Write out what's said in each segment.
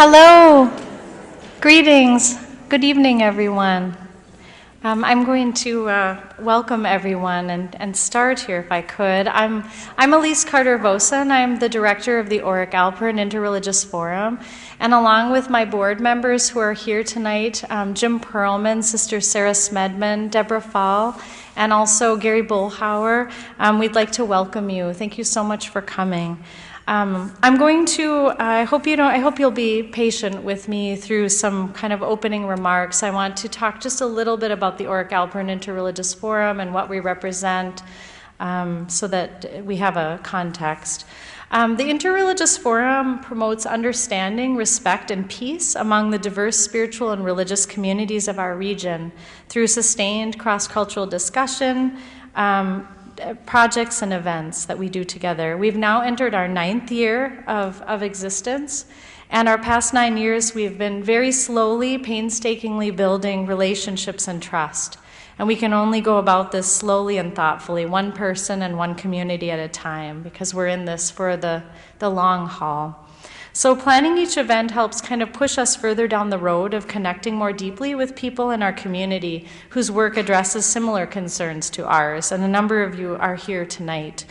Hello, greetings, good evening everyone. I'm going to welcome everyone and start here if I could. I'm Elise Carter-Vosa, and I'm the director of the O'Rourke-Alpern Interreligious Forum. And along with my board members who are here tonight, Jim Perlman, Sister Sarah Smedman, Deborah Fall, and also Gary Bullhauer, we'd like to welcome you. Thank you so much for coming. I'm going to, I hope you'll be patient with me through some kind of opening remarks. I want to talk just a little bit about the O'Rourke-Alpern Interreligious Forum and what we represent so that we have a context. The Interreligious Forum promotes understanding, respect, and peace among the diverse spiritual and religious communities of our region through sustained cross-cultural discussion, projects and events that we do together. We've now entered our 9th year of existence, and our past 9 years we've been very slowly, painstakingly building relationships and trust. And we can only go about this slowly and thoughtfully, one person and one community at a time, because we're in this for the long haul. So planning each event helps kind of push us further down the road of connecting more deeply with people in our community whose work addresses similar concerns to ours. And a number of you are here tonight.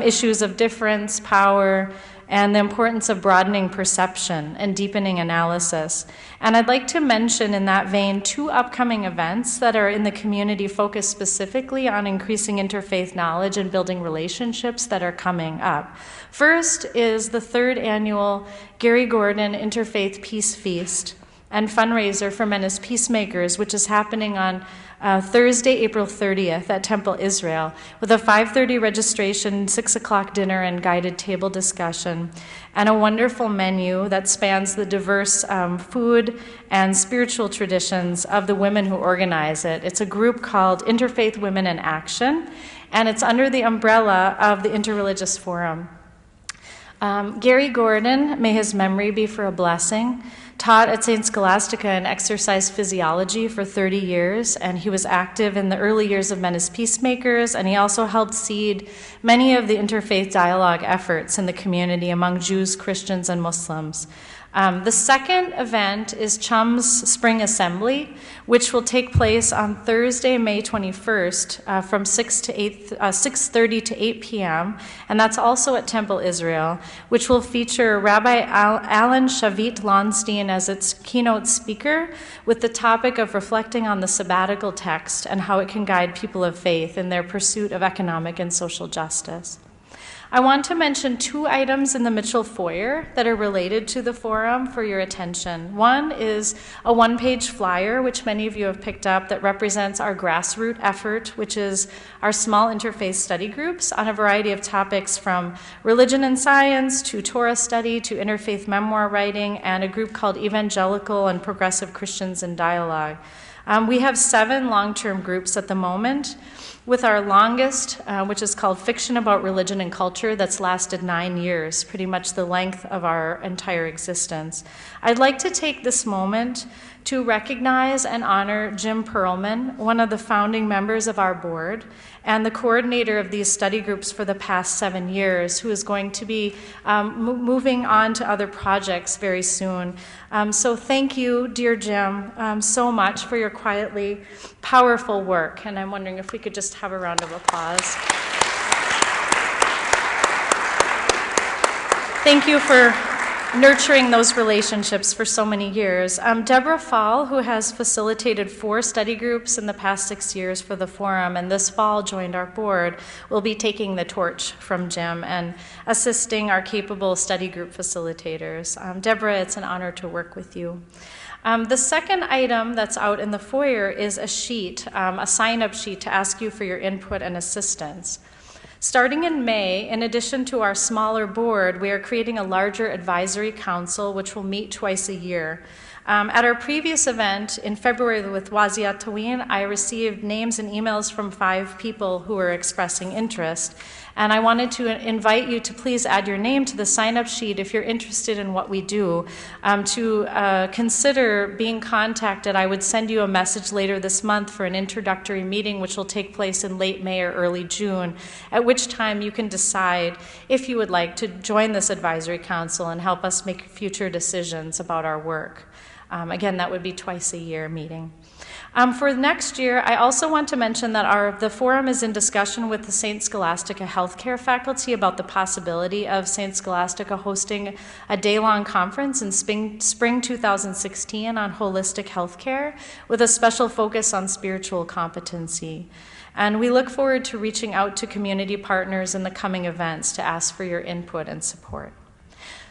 Issues of difference, power, and the importance of broadening perception and deepening analysis. And I'd like to mention in that vein 2 upcoming events that are in the community focused specifically on increasing interfaith knowledge and building relationships that are coming up. First is the 3rd annual Gary Gordon Interfaith Peace Feast and fundraiser for men as peacemakers, which is happening on Thursday, April 30th at Temple Israel, with a 5:30 registration, 6 o'clock dinner and guided table discussion, and a wonderful menu that spans the diverse food and spiritual traditions of the women who organize it. It's a group called Interfaith Women in Action, and it's under the umbrella of the Interreligious Forum. Gary Gordon, may his memory be for a blessing, taught at St. Scholastica and exercise physiology for 30 years, and he was active in the early years of Men as Peacemakers, and he also helped seed many of the interfaith dialogue efforts in the community among Jews, Christians, and Muslims. The second event is Chum's Spring Assembly, which will take place on Thursday, May 21st from 6:30 to 8 p.m., and that's also at Temple Israel, which will feature Rabbi Alan Shavit Lonstein as its keynote speaker with the topic of reflecting on the sabbatical text and how it can guide people of faith in their pursuit of economic and social justice. I want to mention 2 items in the Mitchell foyer that are related to the forum for your attention. One is a 1-page flyer, which many of you have picked up, that represents our grassroots effort, which is our small interfaith study groups on a variety of topics from religion and science to Torah study to interfaith memoir writing, and a group called Evangelical and Progressive Christians in Dialogue. We have 7 long-term groups at the moment, with our longest, which is called Fiction About Religion and Culture, that's lasted 9 years, pretty much the length of our entire existence. I'd like to take this moment to recognize and honor Jim Perlman, one of the founding members of our board, and the coordinator of these study groups for the past 7 years, who is going to be moving on to other projects very soon. So thank you, dear Jim, so much for your quietly powerful work, and I'm wondering if we could just have a round of applause. Thank you for nurturing those relationships for so many years. Deborah Fall, who has facilitated 4 study groups in the past 6 years for the forum, and this fall joined our board, will be taking the torch from Jim and assisting our capable study group facilitators. Deborah, it's an honor to work with you. The second item that's out in the foyer is a sheet, a sign-up sheet to ask you for your input and assistance. Starting in May, in addition to our smaller board, we are creating a larger advisory council which will meet twice a year. At our previous event in February with Waziatawin, I received names and emails from 5 people who were expressing interest. And I wanted to invite you to please add your name to the sign-up sheet if you're interested in what we do, to consider being contacted. I would send you a message later this month for an introductory meeting, which will take place in late May or early June, at which time you can decide if you would like to join this advisory council and help us make future decisions about our work. Again, that would be twice a year meeting. For next year, I also want to mention that the forum is in discussion with the St. Scholastica Healthcare faculty about the possibility of St. Scholastica hosting a day-long conference in spring 2016 on holistic healthcare with a special focus on spiritual competency. And we look forward to reaching out to community partners in the coming events to ask for your input and support.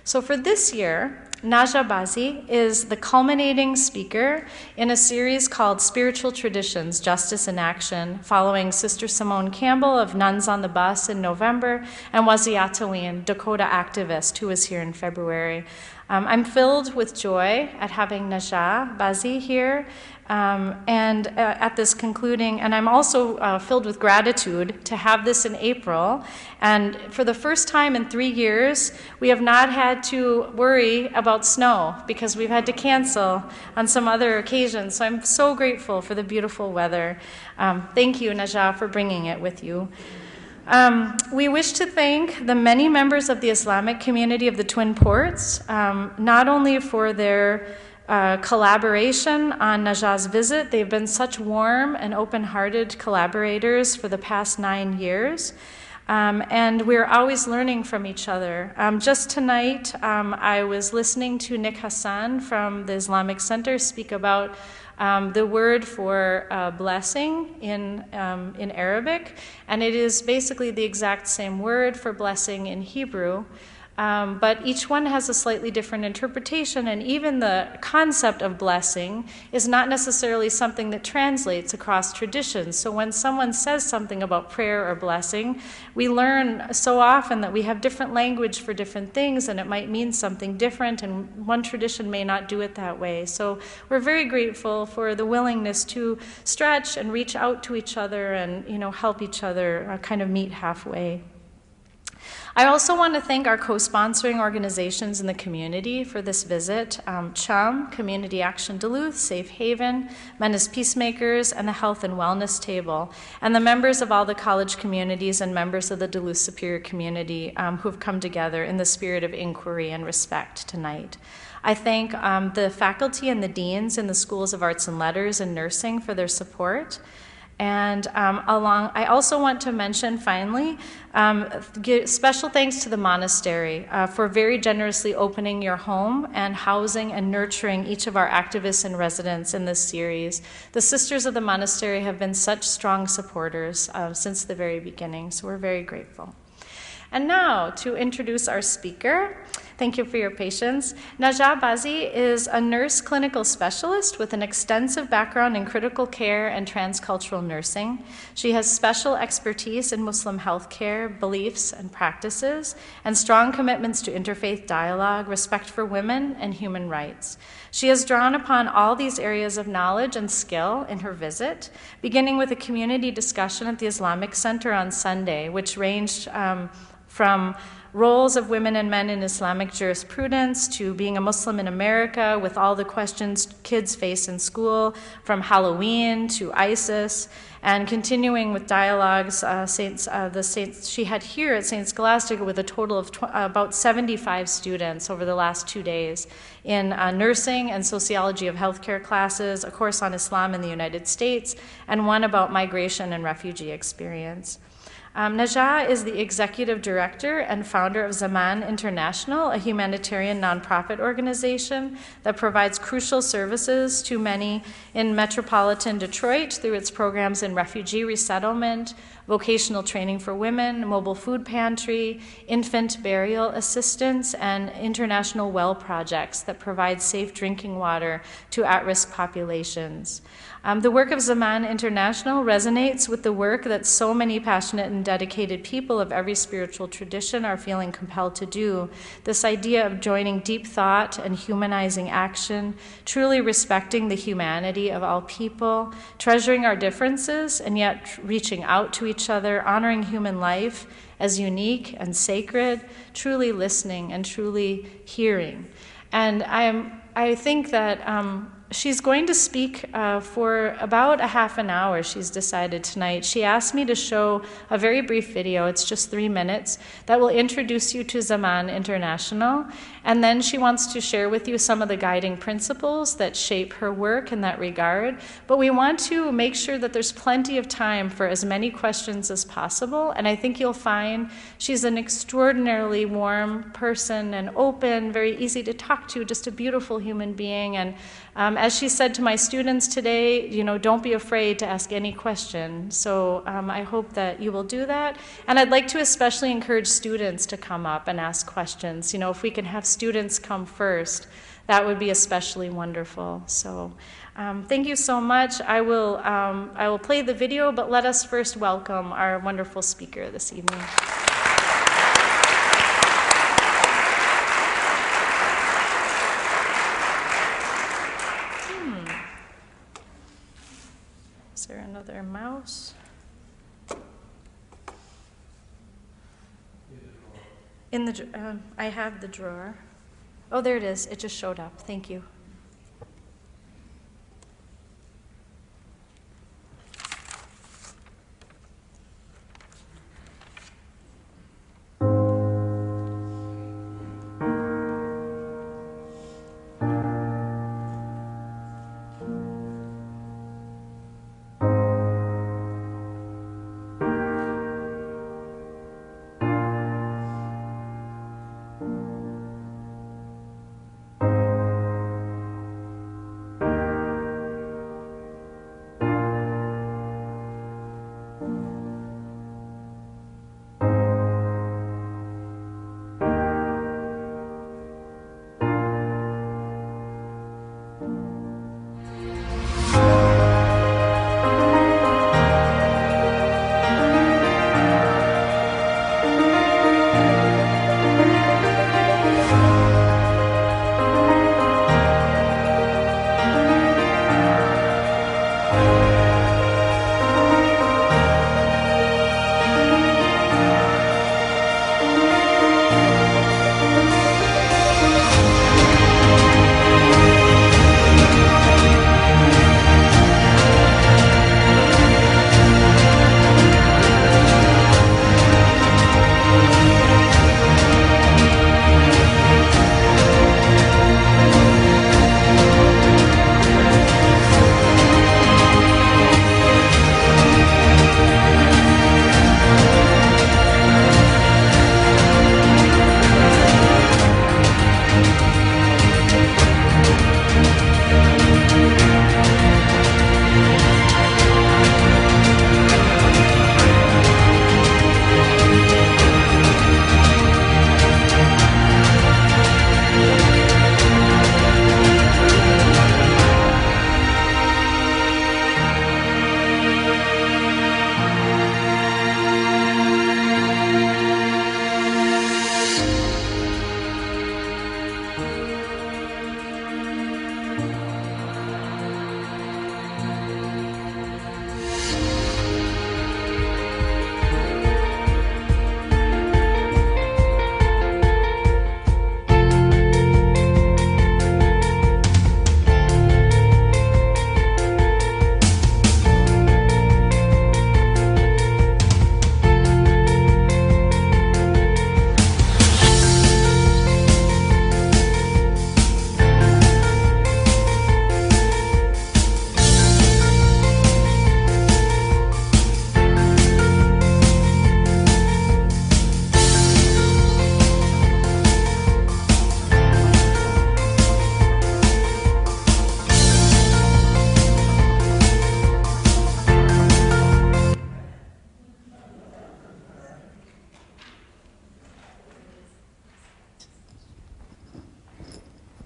So for this year, Najah Bazzy is the culminating speaker in a series called Spiritual Traditions, Justice in Action, following Sister Simone Campbell of Nuns on the Bus in November and Waziatawin, Dakota activist, who was here in February. I'm filled with joy at having Najah Bazzy here and at this concluding, and I'm also filled with gratitude to have this in April. And for the first time in 3 years, we have not had to worry about snow because we've had to cancel on some other occasions. So I'm so grateful for the beautiful weather. Thank you, Najah, for bringing it with you. We wish to thank the many members of the Islamic community of the Twin Ports, not only for their collaboration on Najah's visit. They've been such warm and open-hearted collaborators for the past 9 years. And we're always learning from each other. Just tonight, I was listening to Nick Hassan from the Islamic Center speak about the word for blessing in Arabic, and it is basically the exact same word for blessing in Hebrew. But each one has a slightly different interpretation, and even the concept of blessing is not necessarily something that translates across traditions. So when someone says something about prayer or blessing, we learn so often that we have different language for different things, and it might mean something different, and one tradition may not do it that way. So we're very grateful for the willingness to stretch and reach out to each other and, help each other kind of meet halfway. I also want to thank our co-sponsoring organizations in the community for this visit, CHUM, Community Action Duluth, Safe Haven, Men as Peacemakers, and the Health and Wellness Table, and the members of all the college communities and members of the Duluth Superior community who have come together in the spirit of inquiry and respect tonight. I thank the faculty and the deans in the schools of arts and letters and nursing for their support. And I also want to mention, finally, give special thanks to the monastery for very generously opening your home and housing and nurturing each of our activists and residents in this series. The Sisters of the Monastery have been such strong supporters since the very beginning, so we're very grateful. And now, to introduce our speaker, thank you for your patience. Najah Bazzy is a nurse clinical specialist with an extensive background in critical care and transcultural nursing. She has special expertise in Muslim healthcare, beliefs, and practices, and strong commitments to interfaith dialogue, respect for women, and human rights. She has drawn upon all these areas of knowledge and skill in her visit, beginning with a community discussion at the Islamic Center on Sunday, which ranged from roles of women and men in Islamic jurisprudence to being a Muslim in America with all the questions kids face in school, from Halloween to ISIS, and continuing with dialogues she had here at St. Scholastica with a total of about 75 students over the last 2 days in nursing and sociology of healthcare classes, a course on Islam in the United States, and one about migration and refugee experience. Najah is the executive director and founder of Zaman International, a humanitarian nonprofit organization that provides crucial services to many in metropolitan Detroit through its programs in refugee resettlement, vocational training for women, mobile food pantry, infant burial assistance, and international well projects that provide safe drinking water to at-risk populations. The work of Zaman International resonates with the work that so many passionate and dedicated people of every spiritual tradition are feeling compelled to do. This idea of joining deep thought and humanizing action, truly respecting the humanity of all people, treasuring our differences, and yet reaching out to each other, honoring human life as unique and sacred, truly listening and truly hearing. And I think that she's going to speak for about a half an hour, she's decided tonight. She asked me to show a very brief video, it's just 3 minutes, that will introduce you to Zaman International. And then she wants to share with you some of the guiding principles that shape her work in that regard. But we want to make sure that there's plenty of time for as many questions as possible. And I think you'll find she's an extraordinarily warm person and open, very easy to talk to, just a beautiful human being. And as she said to my students today, don't be afraid to ask any question. So I hope that you will do that. And I'd like to especially encourage students to come up and ask questions. If we can have students come first, that would be especially wonderful. So thank you so much. I will play the video, but let us first welcome our wonderful speaker this evening. Is there another mouse? In the I have the drawer. Oh, there it is. It just showed up. Thank you.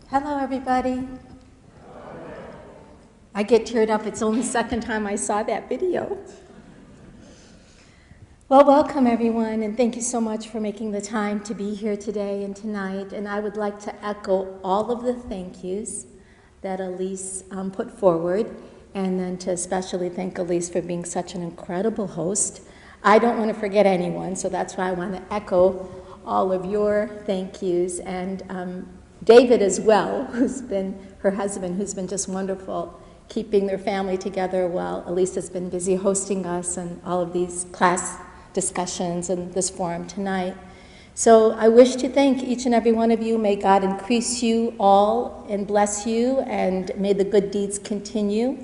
Hello, everybody. I get teared up. It's only the second time I saw that video. Well, welcome everyone, and thank you so much for making the time to be here today and tonight. And I would like to echo all of the thank yous that Elise put forward, and then to especially thank Elise for being such an incredible host. I don't want to forget anyone, so that's why I want to echo all of your thank yous. And David as well, who's been her husband, who's been just wonderful keeping their family together while Elise has been busy hosting us and all of these class discussions in this forum tonight. So I wish to thank each and every one of you. May God increase you all and bless you, and may the good deeds continue.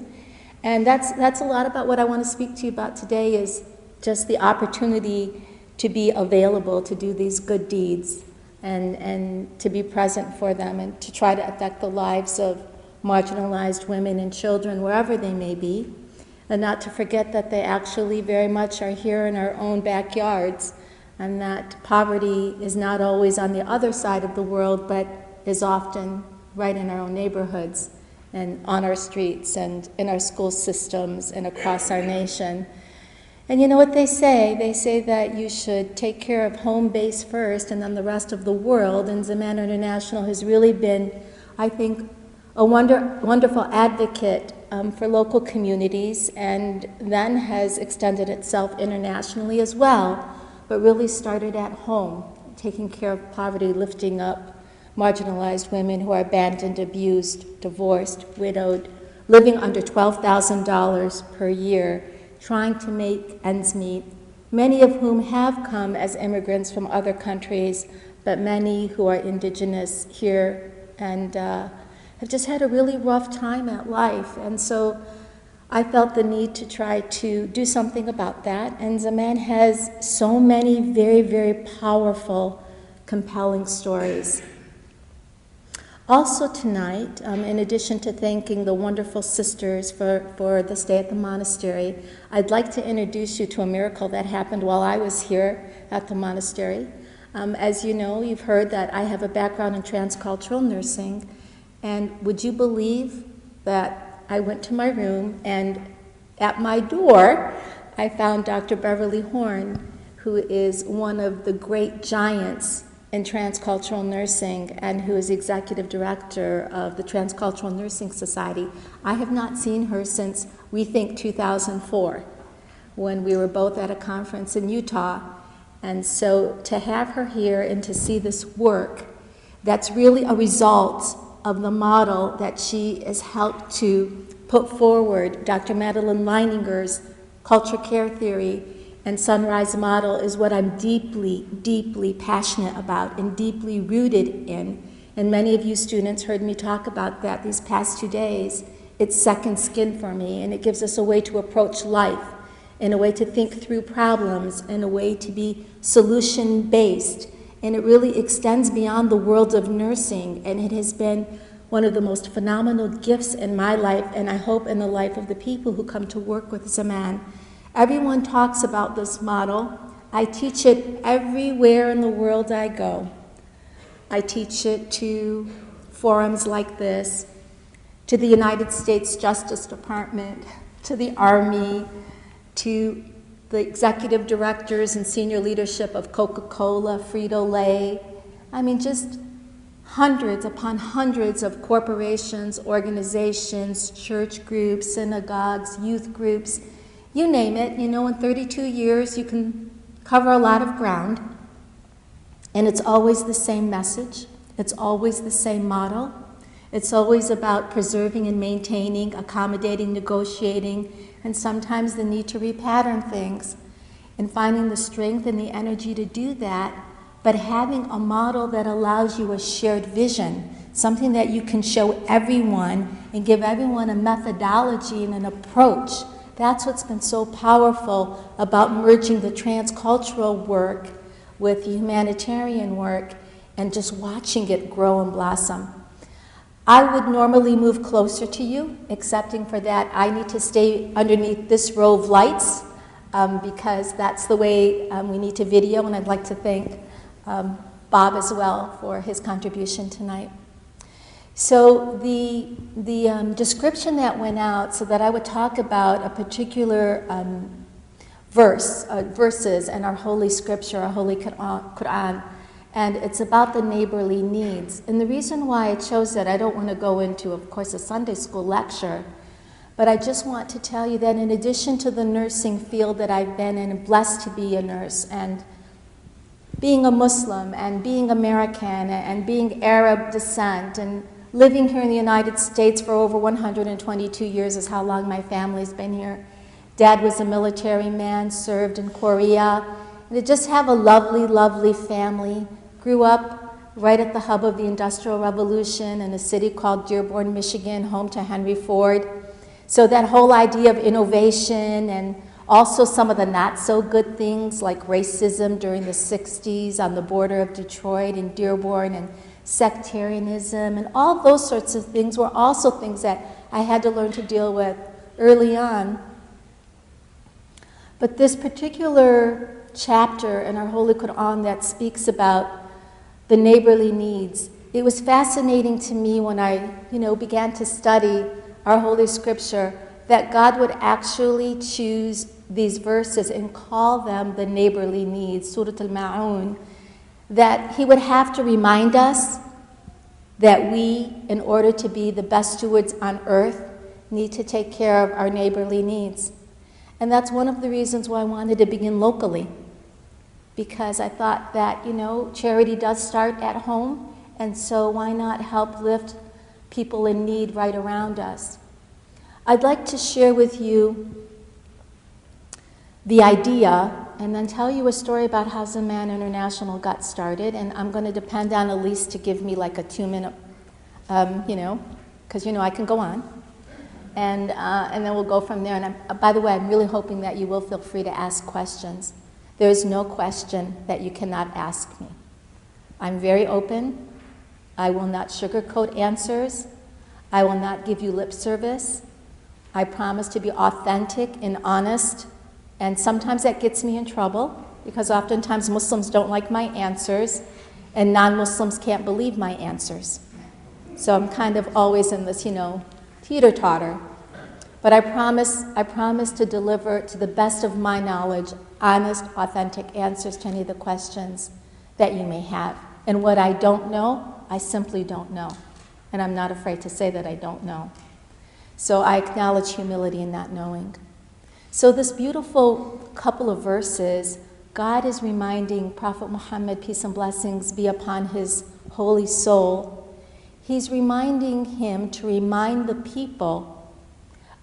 And that's a lot about what I want to speak to you about today, is just the opportunity to be available to do these good deeds and to be present for them and to try to affect the lives of marginalized women and children wherever they may be. And not to forget that they actually very much are here in our own backyards, and that poverty is not always on the other side of the world, but is often right in our own neighborhoods and on our streets and in our school systems and across our nation. And you know what they say? They say that you should take care of home base first and then the rest of the world. And Zaman International has really been, I think, a wonderful advocate for local communities, and then has extended itself internationally as well, but really started at home, taking care of poverty, lifting up marginalized women who are abandoned, abused, divorced, widowed, living under $12,000 per year, trying to make ends meet, many of whom have come as immigrants from other countries, but many who are indigenous here and have just had a really rough time at life. And so I felt the need to try to do something about that. And Zaman has so many very, very powerful, compelling stories. Also tonight, in addition to thanking the wonderful sisters for the stay at the monastery, I'd like to introduce you to a miracle that happened while I was here at the monastery. As you know, you've heard that I have a background in transcultural nursing. And would you believe that I went to my room, and at my door, I found Dr. Beverly Horn, who is one of the great giants in transcultural nursing and who is executive director of the Transcultural Nursing Society. I have not seen her since, we think, 2004, when we were both at a conference in Utah. And so to have her here and to see this work, that's really a result of the model that she has helped to put forward. Dr. Madeline Leininger's culture care theory and sunrise model is what I'm deeply, deeply passionate about and deeply rooted in. And many of you students heard me talk about that these past 2 days. It's second skin for me, and it gives us a way to approach life, and a way to think through problems, and a way to be solution-based. And it really extends beyond the world of nursing, and it has been one of the most phenomenal gifts in my life, and I hope in the life of the people who come to work with Zaman. Everyone talks about this model. I teach it everywhere in the world I go. I teach it to forums like this, to the United States Justice Department, to the Army, to the executive directors and senior leadership of Coca-Cola, Frito-Lay. I mean, just hundreds upon hundreds of corporations, organizations, church groups, synagogues, youth groups, you name it. You know, in 32 years, you can cover a lot of ground. And it's always the same message. It's always the same model. It's always about preserving and maintaining, accommodating, negotiating, and sometimes the need to repattern things, and finding the strength and the energy to do that, but having a model that allows you a shared vision, something that you can show everyone and give everyone a methodology and an approach. That's what's been so powerful about merging the transcultural work with the humanitarian work and just watching it grow and blossom. I would normally move closer to you, excepting for that I need to stay underneath this row of lights because that's the way we need to video, and I'd like to thank Bob as well for his contribution tonight. So the description that went out so that I would talk about a particular verses in our Holy Scripture, our Holy Qu'ran, and it's about the neighborly needs. And the reason why I chose that, I don't want to go into, of course, a Sunday school lecture, but I just want to tell you that in addition to the nursing field that I've been in, and blessed to be a nurse, and being a Muslim, and being American, and being Arab descent, and living here in the United States for over 122 years is how long my family's been here. Dad was a military man, served in Korea, and to just have a lovely, lovely family. Grew up right at the hub of the Industrial Revolution in a city called Dearborn, Michigan, home to Henry Ford. So that whole idea of innovation and also some of the not so good things like racism during the 60s on the border of Detroit and Dearborn and sectarianism and all those sorts of things were also things that I had to learn to deal with early on. But this particular chapter in our Holy Qu'ran that speaks about the neighborly needs, it was fascinating to me when I, began to study our Holy Scripture that God would actually choose these verses and call them the neighborly needs, Surat al-Ma'un, that He would have to remind us that we, in order to be the best stewards on earth, need to take care of our neighborly needs. And that's one of the reasons why I wanted to begin locally, because I thought that, charity does start at home, and so why not help lift people in need right around us? I'd like to share with you the idea and then tell you a story about how Zaman International got started, and I'm going to depend on Elise to give me like a 2-minute, because I can go on. And then we'll go from there. And by the way, I'm really hoping that you will feel free to ask questions. There is no question that you cannot ask me. I'm very open. I will not sugarcoat answers. I will not give you lip service. I promise to be authentic and honest. And sometimes that gets me in trouble because oftentimes Muslims don't like my answers and non-Muslims can't believe my answers. So I'm kind of always in this, teeter-totter. But I promise to deliver, to the best of my knowledge, honest, authentic answers to any of the questions that you may have. And what I don't know, I simply don't know. And I'm not afraid to say that I don't know. So I acknowledge humility in not knowing. So this beautiful couple of verses, God is reminding Prophet Muhammad, peace and blessings be upon his holy soul. He's reminding him to remind the people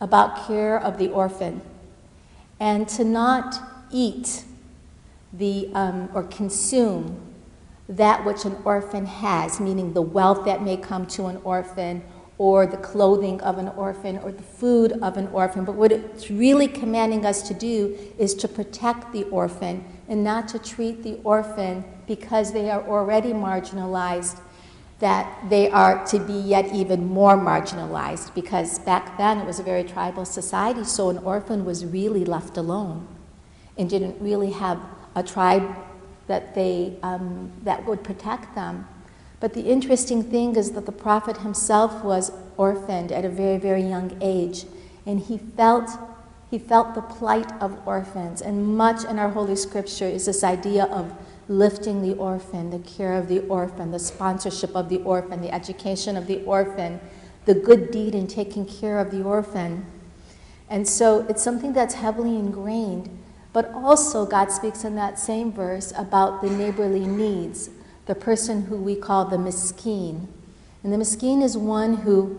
about care of the orphan and to not eat or consume that which an orphan has, meaning the wealth that may come to an orphan or the clothing of an orphan or the food of an orphan. But what it's really commanding us to do is to protect the orphan and not to treat the orphan because they are already marginalized, that they are to be yet even more marginalized, because back then it was a very tribal society, so an orphan was really left alone and didn't really have a tribe that that would protect them. But the interesting thing is that the Prophet himself was orphaned at a very, very young age, and he felt the plight of orphans, and much in our Holy Scripture is this idea of lifting the orphan, the care of the orphan, the sponsorship of the orphan, the education of the orphan, the good deed in taking care of the orphan. And so it's something that's heavily ingrained, but also God speaks in that same verse about the neighborly needs, the person who we call the miskeen. And the miskeen is one who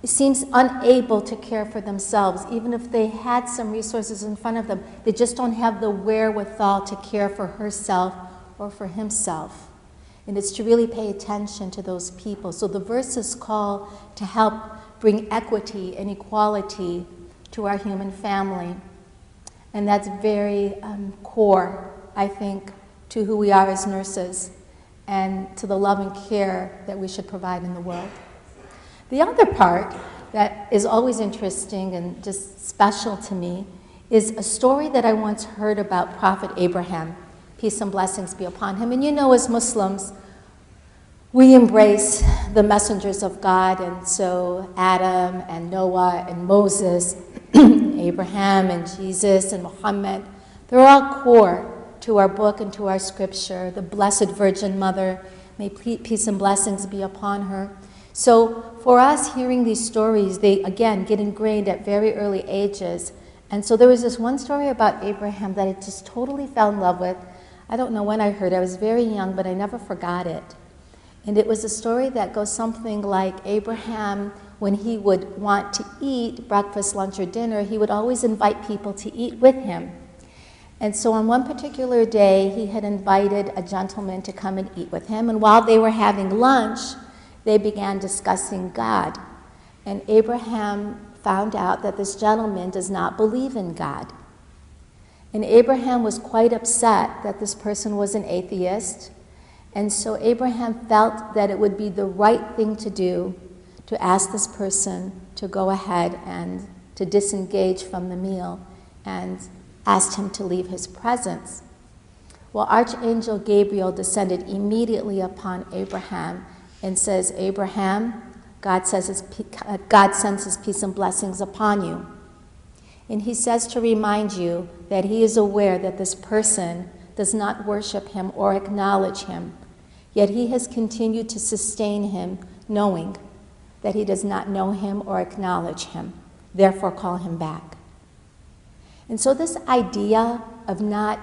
seems unable to care for themselves. Even if they had some resources in front of them, they just don't have the wherewithal to care for herself or for himself. And it's to really pay attention to those people. So the verses call to help bring equity and equality to our human family. And that's very core, I think, to who we are as nurses and to the love and care that we should provide in the world. The other part that is always interesting and just special to me is a story that I once heard about Prophet Abraham, peace and blessings be upon him. And as Muslims, we embrace the messengers of God, and so Adam and Noah and Moses, Abraham and Jesus and Muhammad, they're all core to our book and to our scripture. The Blessed Virgin Mother, may peace and blessings be upon her. So for us, hearing these stories, they, again, get ingrained at very early ages. And so there was this one story about Abraham that I just totally fell in love with. I don't know when I heard it. I was very young, but I never forgot it. And it was a story that goes something like Abraham, when he would want to eat breakfast, lunch, or dinner, he would always invite people to eat with him. And so on one particular day, he had invited a gentleman to come and eat with him. And while they were having lunch, they began discussing God. And Abraham found out that this gentleman does not believe in God. And Abraham was quite upset that this person was an atheist. And so Abraham felt that it would be the right thing to do to ask this person to go ahead and to disengage from the meal, and asked him to leave his presence. Well, Archangel Gabriel descended immediately upon Abraham and says, Abraham, God sends his peace and blessings upon you. And he says to remind you that he is aware that this person does not worship him or acknowledge him, yet he has continued to sustain him, knowing that he does not know him or acknowledge him. Therefore, call him back. And so this idea of not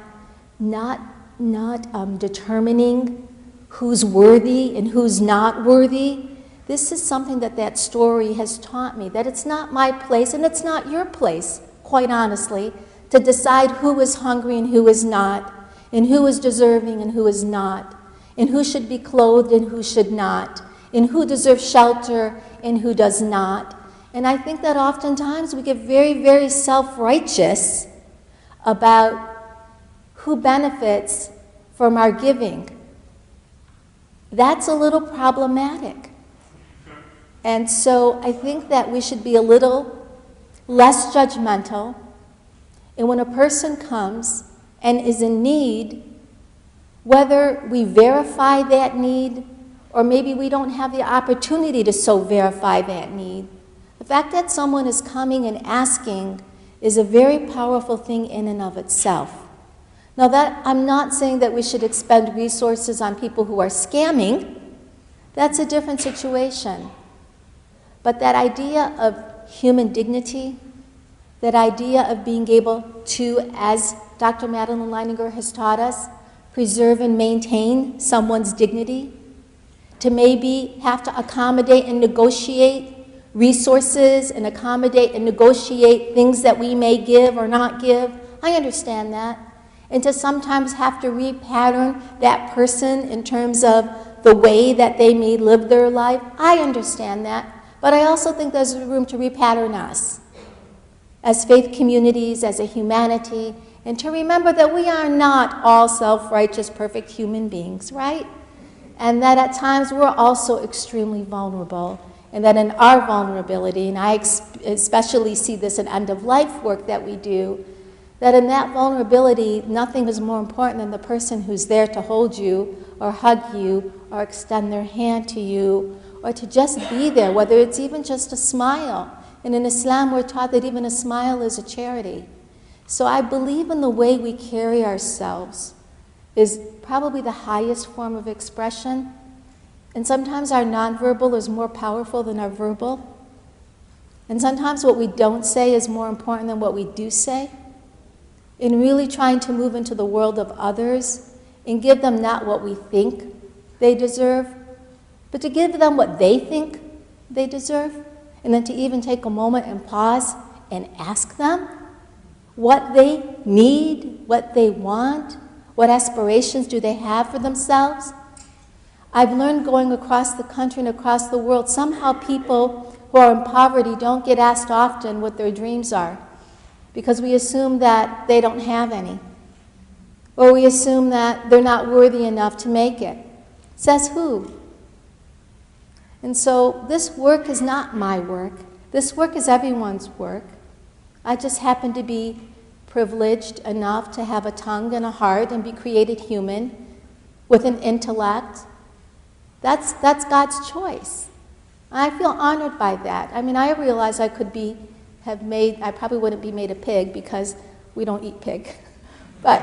determining who's worthy and who's not worthy, this is something that story has taught me, that it's not my place and it's not your place, quite honestly, to decide who is hungry and who is not, and who is deserving and who is not, and who should be clothed and who should not, and who deserves shelter and who does not. And I think that oftentimes we get very, very self-righteous about who benefits from our giving. That's a little problematic. And so I think that we should be a little less judgmental. And when a person comes and is in need, whether we verify that need or maybe we don't have the opportunity to so verify that need, the fact that someone is coming and asking is a very powerful thing in and of itself. Now, that I'm not saying that we should expend resources on people who are scamming. That's a different situation. But that idea of human dignity, that idea of being able to, as Dr. Madeline Leininger has taught us, preserve and maintain someone's dignity, to maybe have to accommodate and negotiate resources and accommodate and negotiate things that we may give or not give. I understand that. And to sometimes have to repattern that person in terms of the way that they may live their life. I understand that. But I also think there's room to repattern us as faith communities, as a humanity, and to remember that we are not all self-righteous, perfect human beings, right? And that at times we're also extremely vulnerable. And that in our vulnerability, and I especially see this in end-of-life work that we do, that in that vulnerability, nothing is more important than the person who's there to hold you or hug you or extend their hand to you or to just be there, whether it's even just a smile. And in Islam, we're taught that even a smile is a charity. So I believe in the way we carry ourselves is probably the highest form of expression. And sometimes our nonverbal is more powerful than our verbal. And sometimes what we don't say is more important than what we do say. In really trying to move into the world of others and give them not what we think they deserve, but to give them what they think they deserve. And then to even take a moment and pause and ask them what they need, what they want, what aspirations do they have for themselves. I've learned going across the country and across the world, somehow people who are in poverty don't get asked often what their dreams are, because we assume that they don't have any, or we assume that they're not worthy enough to make it. Says who? And so this work is not my work. This work is everyone's work. I just happen to be privileged enough to have a tongue and a heart and be created human with an intellect That's God's choice. I feel honored by that. I mean, I realize I probably wouldn't be made a pig because we don't eat pig. But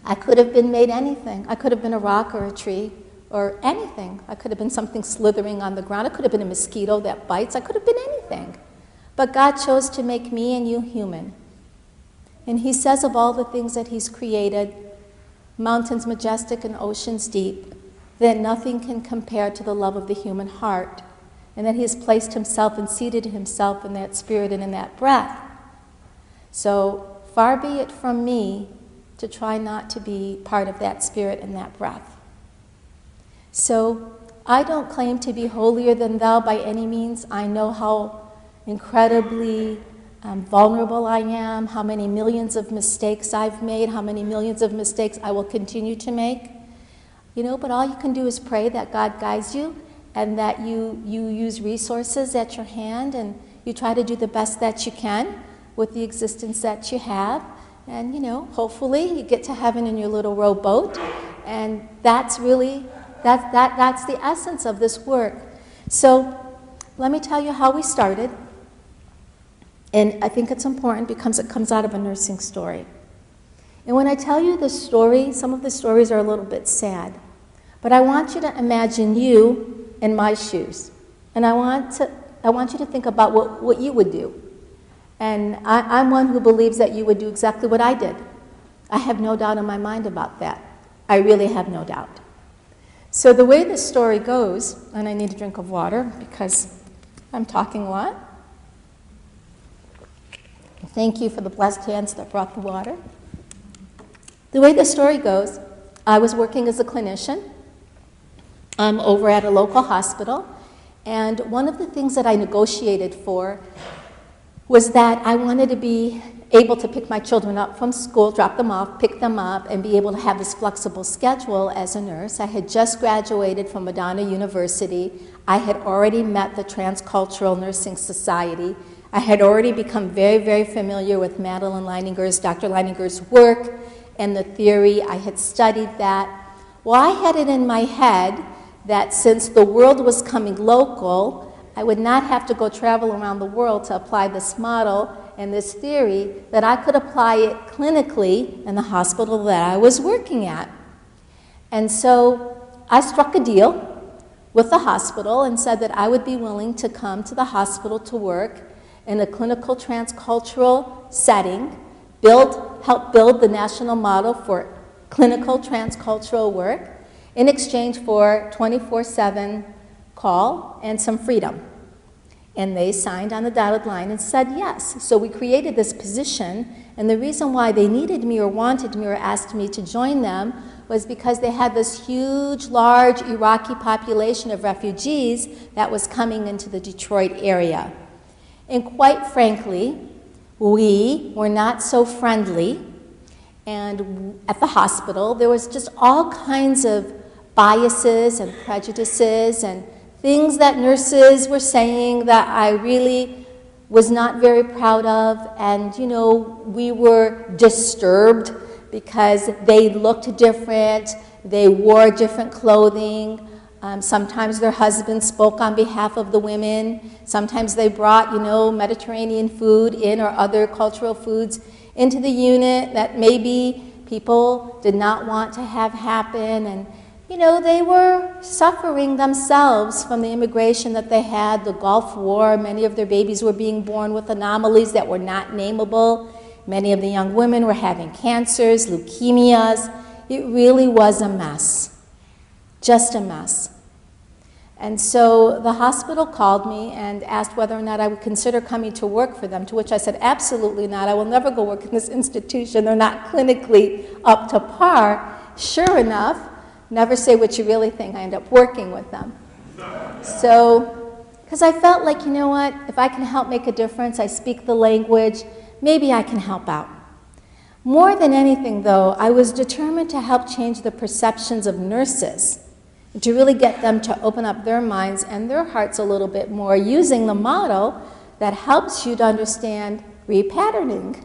I could have been made anything. I could have been a rock or a tree or anything. I could have been something slithering on the ground. I could have been a mosquito that bites. I could have been anything. But God chose to make me and you human. And he says of all the things that he's created, mountains majestic and oceans deep, that nothing can compare to the love of the human heart, and that he has placed himself and seated himself in that spirit and in that breath. So far be it from me to try not to be part of that spirit and that breath. So I don't claim to be holier than thou by any means. I know how incredibly vulnerable I am, how many millions of mistakes I've made, how many millions of mistakes I will continue to make. But all you can do is pray that God guides you and that you use resources at your hand and you try to do the best that you can with the existence that you have. And, hopefully you get to heaven in your little rowboat. And that's really, that's the essence of this work. So let me tell you how we started. And I think it's important because it comes out of a nursing story. And when I tell you the story, some of the stories are a little bit sad. But I want you to imagine you in my shoes. And I want you to think about what you would do. And I'm one who believes that you would do exactly what I did. I have no doubt in my mind about that. I really have no doubt. So the way this story goes, and I need a drink of water because I'm talking a lot. Thank you for the blessed hands that brought the water. The way the story goes, I was working as a clinician over at a local hospital, and one of the things that I negotiated for was that I wanted to be able to pick my children up from school, drop them off, pick them up, and be able to have this flexible schedule as a nurse. I had just graduated from Madonna University. I had already met the Transcultural Nursing Society. I had already become very, very familiar with Dr. Leininger's work and the theory. I had studied that. Well, I had it in my head that since the world was coming local, I would not have to go travel around the world to apply this model and this theory, that I could apply it clinically in the hospital that I was working at. And so I struck a deal with the hospital and said that I would be willing to come to the hospital to work in a clinical transcultural setting, help build the national model for clinical transcultural work in exchange for 24/7 call and some freedom. And they signed on the dotted line and said yes. So we created this position, and the reason why they needed me or wanted me or asked me to join them was because they had this huge, large Iraqi population of refugees that was coming into the Detroit area. And quite frankly, we were not so friendly. And at the hospital, there was just all kinds of biases and prejudices and things that nurses were saying that I really was not very proud of. And, we were disturbed because they looked different, they wore different clothing. Sometimes their husbands spoke on behalf of the women. Sometimes they brought, Mediterranean food in or other cultural foods into the unit that maybe people did not want to have happen. And, they were suffering themselves from the immigration that they had, the Gulf War. Many of their babies were being born with anomalies that were not nameable. Many of the young women were having cancers, leukemias. It really was a mess, just a mess. And so the hospital called me and asked whether or not I would consider coming to work for them, to which I said, absolutely not. I will never go work in this institution. They're not clinically up to par. Sure enough, never say what you really think, I end up working with them. So, because I felt like, if I can help make a difference, I speak the language, maybe I can help out. More than anything, though, I was determined to help change the perceptions of nurses, to really get them to open up their minds and their hearts a little bit more using the model that helps you to understand repatterning.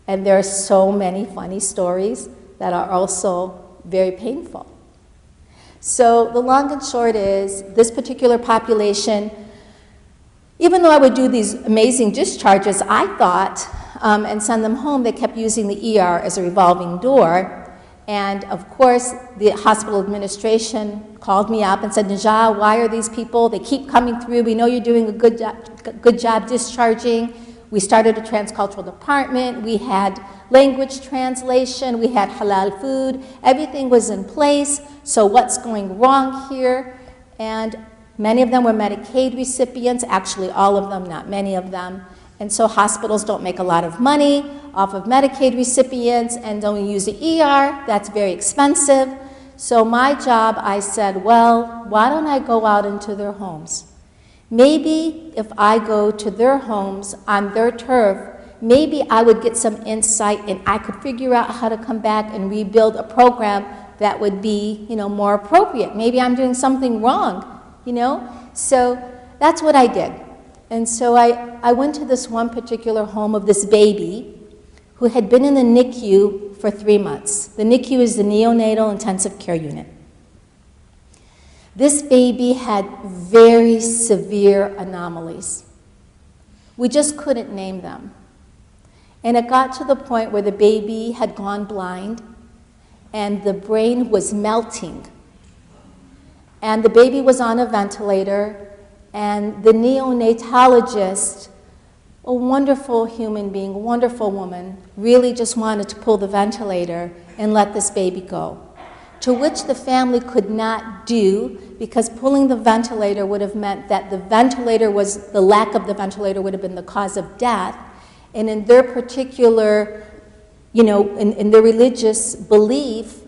And there are so many funny stories that are also very painful. So the long and short is, this particular population, even though I would do these amazing discharges, I thought, and send them home, they kept using the ER as a revolving door. And of course, the hospital administration called me up and said, Najah, why are these people, they keep coming through, we know you're doing a good job discharging. We started a transcultural department, we had language translation, we had halal food, everything was in place, so what's going wrong here? And many of them were Medicaid recipients, actually all of them, not many of them. And so hospitals don't make a lot of money off of Medicaid recipients and don't use the ER, that's very expensive. So my job, I said, well, why don't I go out into their homes? Maybe if I go to their homes on their turf, maybe I would get some insight and I could figure out how to come back and rebuild a program that would be, more appropriate. Maybe I'm doing something wrong, So that's what I did. And so I went to this one particular home of this baby who had been in the NICU for 3 months. The NICU is the neonatal intensive care unit. This baby had very severe anomalies. We just couldn't name them. And it got to the point where the baby had gone blind and the brain was melting. And the baby was on a ventilator, and the neonatologist, a wonderful human being, a wonderful woman, really just wanted to pull the ventilator and let this baby go. To which the family could not do, because pulling the ventilator would have meant that the lack of the ventilator would have been the cause of death. And in their particular, in their religious belief,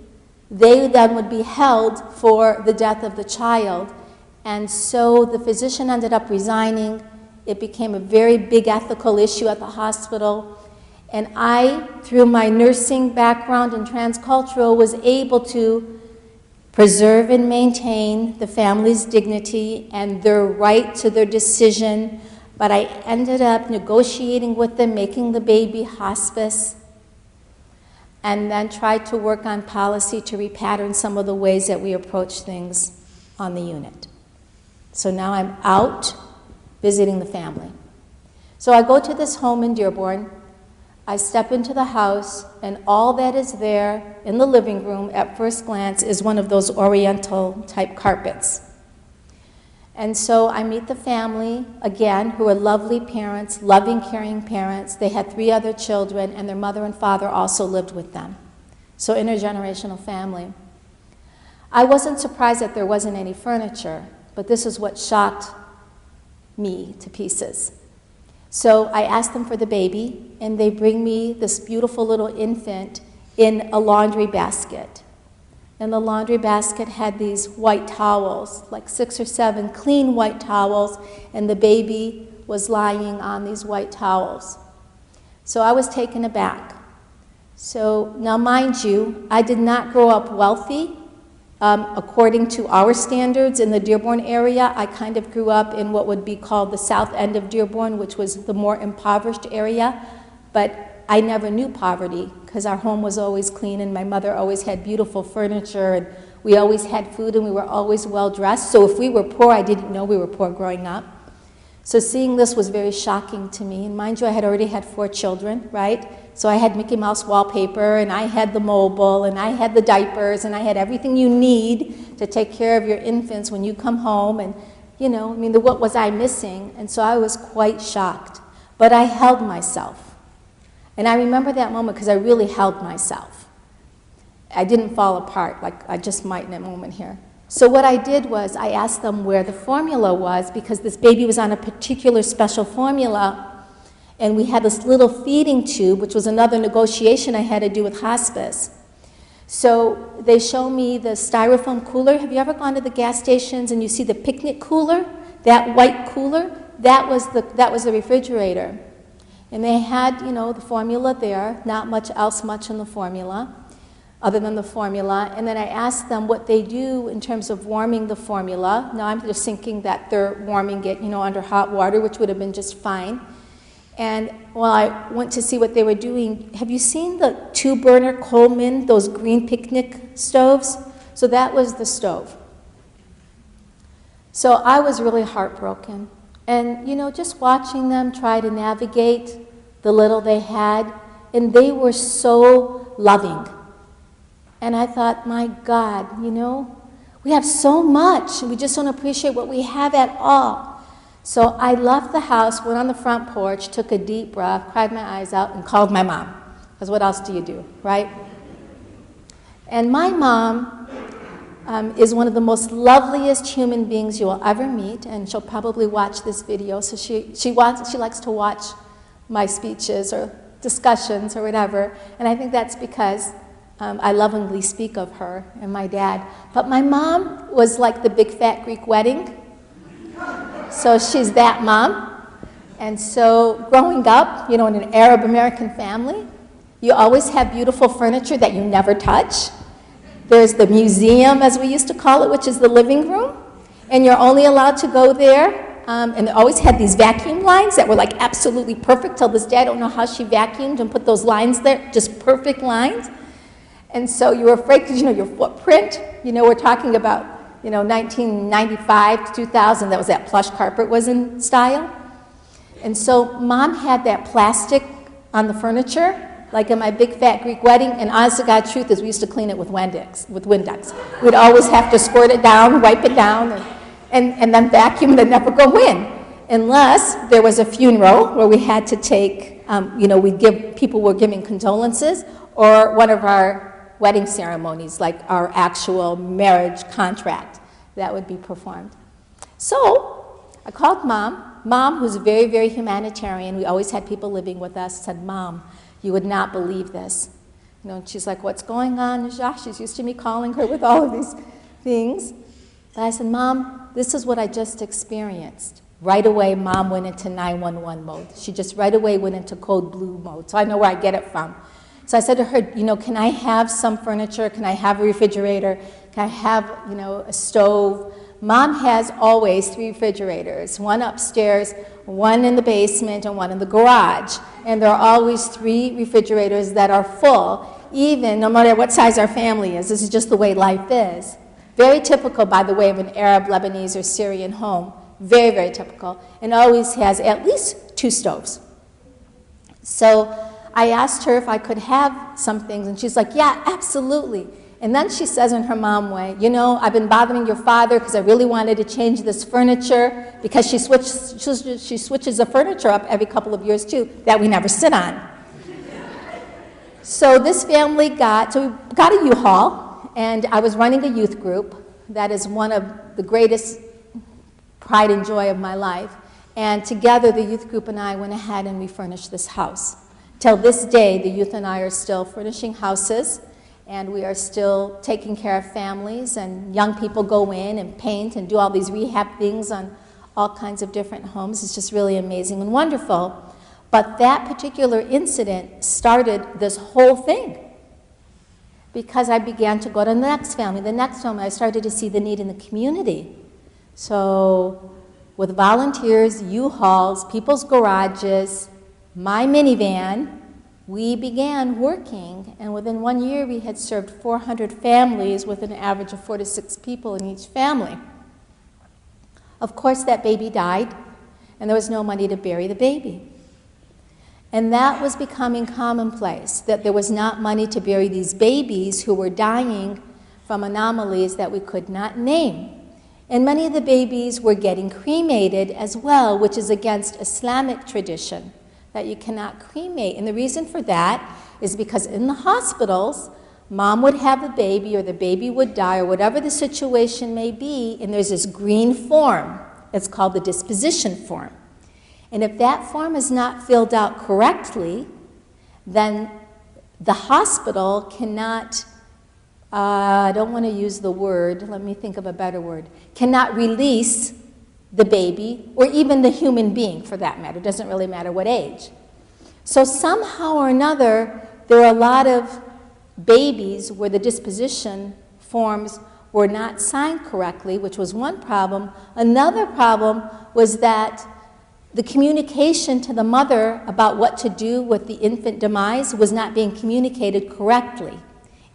they then would be held for the death of the child. And so the physician ended up resigning. It became a very big ethical issue at the hospital. And I, through my nursing background in transcultural, was able to preserve and maintain the family's dignity and their right to their decision. But I ended up negotiating with them, making the baby hospice, and then tried to work on policy to repattern some of the ways that we approach things on the unit. So now I'm out visiting the family. So I go to this home in Dearborn. I step into the house, and all that is there in the living room at first glance is one of those Oriental type carpets. And so I meet the family, again, who are lovely parents, loving, caring parents. They had 3 other children, and their mother and father also lived with them. So intergenerational family. I wasn't surprised that there wasn't any furniture, but this is what shocked me to pieces. So I asked them for the baby, and they bring me this beautiful little infant in a laundry basket. And the laundry basket had these white towels, like 6 or 7 clean white towels, and the baby was lying on these white towels. So I was taken aback. So now mind you, I did not grow up wealthy. According to our standards in the Dearborn area, I kind of grew up in what would be called the south end of Dearborn, which was the more impoverished area, but I never knew poverty because our home was always clean and my mother always had beautiful furniture and we always had food and we were always well dressed. So if we were poor, I didn't know we were poor growing up. So seeing this was very shocking to me. And mind you, I had already had 4 children, right? So I had Mickey Mouse wallpaper, and I had the mobile, and I had the diapers, and I had everything you need to take care of your infants when you come home. And, what was I missing? And so I was quite shocked. But I held myself. And I remember that moment because I really held myself. I didn't fall apart like I just might in a moment here. So what I did was I asked them where the formula was because this baby was on a particular special formula. And we had this little feeding tube, which was another negotiation I had to do with hospice. So they show me the styrofoam cooler. Have you ever gone to the gas stations and you see the picnic cooler? That white cooler? That was the refrigerator. And they had, the formula there, not much else in the formula, other than the formula. And then I asked them what they do in terms of warming the formula. Now I'm just thinking that they're warming it, under hot water, which would have been just fine. And while I went to see what they were doing, have you seen the 2-burner Coleman, those green picnic stoves? So that was the stove. So I was really heartbroken. And, you know, just watching them try to navigate the little they had, and they were so loving. And I thought, my God, you know, we have so much, and we just don't appreciate what we have at all. So I left the house, went on the front porch, took a deep breath, cried my eyes out, and called my mom. Because what else do you do, right? And my mom is one of the most loveliest human beings you will ever meet, and she'll probably watch this video. So she likes to watch my speeches or discussions or whatever, and I think that's because I lovingly speak of her and my dad. But my mom was like the big fat Greek wedding, so she's that mom. And so growing up, you know, in an Arab American family, you always have beautiful furniture that you never touch. There's the museum, as we used to call it, which is the living room, and you're only allowed to go there. And they always had these vacuum lines that were like absolutely perfect. Till this day, I don't know how she vacuumed and put those lines there, just perfect lines. And so you were afraid because, you know, your footprint, you know, we're talking about, you know, 1995 to 2000, that was that plush carpet was in style. And so Mom had that plastic on the furniture, like in my big fat Greek wedding, and honest to God truth is we used to clean it with Windex. We'd always have to squirt it down, wipe it down, and then vacuum and never go in. Unless there was a funeral where we had to take, you know, people were giving condolences, or one of our wedding ceremonies, like our actual marriage contract, that would be performed. So I called Mom, who's very, very humanitarian. We always had people living with us, said, Mom, you would not believe this. You know, and she's like, what's going on, Najah? She's used to me calling her with all of these things. But I said, Mom, this is what I just experienced. Right away, Mom went into 911 mode. She just right away went into code blue mode, so I know where I get it from. So I said to her, you know, can I have some furniture? Can I have a refrigerator? Can I have, you know, a stove? Mom has always 3 refrigerators, one upstairs, one in the basement, and one in the garage. And there are always 3 refrigerators that are full, even no matter what size our family is. This is just the way life is. Very typical, by the way, of an Arab, Lebanese, or Syrian home. Very, very typical. And always has at least 2 stoves. So I asked her if I could have some things, and she's like, yeah, absolutely. And then she says in her mom way, you know, I've been bothering your father because I really wanted to change this furniture, because she switches the furniture up every couple of years too, that we never sit on. So this family we got a U-Haul, and I was running a youth group. That is one of the greatest pride and joy of my life. And together, the youth group and I went ahead and we furnished this house. Till this day, the youth and I are still furnishing houses, and we are still taking care of families, and young people go in and paint and do all these rehab things on all kinds of different homes. It's just really amazing and wonderful. But that particular incident started this whole thing, because I began to go to the next family. The next family, I started to see the need in the community. So with volunteers, U-Hauls, people's garages, my minivan, we began working, and within 1 year we had served 400 families with an average of 4 to 6 people in each family. Of course, that baby died, and there was no money to bury the baby. And that was becoming commonplace, that there was not money to bury these babies who were dying from anomalies that we could not name. And many of the babies were getting cremated as well, which is against Islamic tradition, that you cannot cremate. And the reason for that is because in the hospitals, Mom would have a baby, or the baby would die, or whatever the situation may be, and there's this green form. It's called the disposition form. And if that form is not filled out correctly, then the hospital cannot, I don't want to use the word, let me think of a better word, cannot release the baby, or even the human being for that matter. It doesn't really matter what age. So somehow or another, there are a lot of babies where the disposition forms were not signed correctly, which was one problem. Another problem was that the communication to the mother about what to do with the infant demise was not being communicated correctly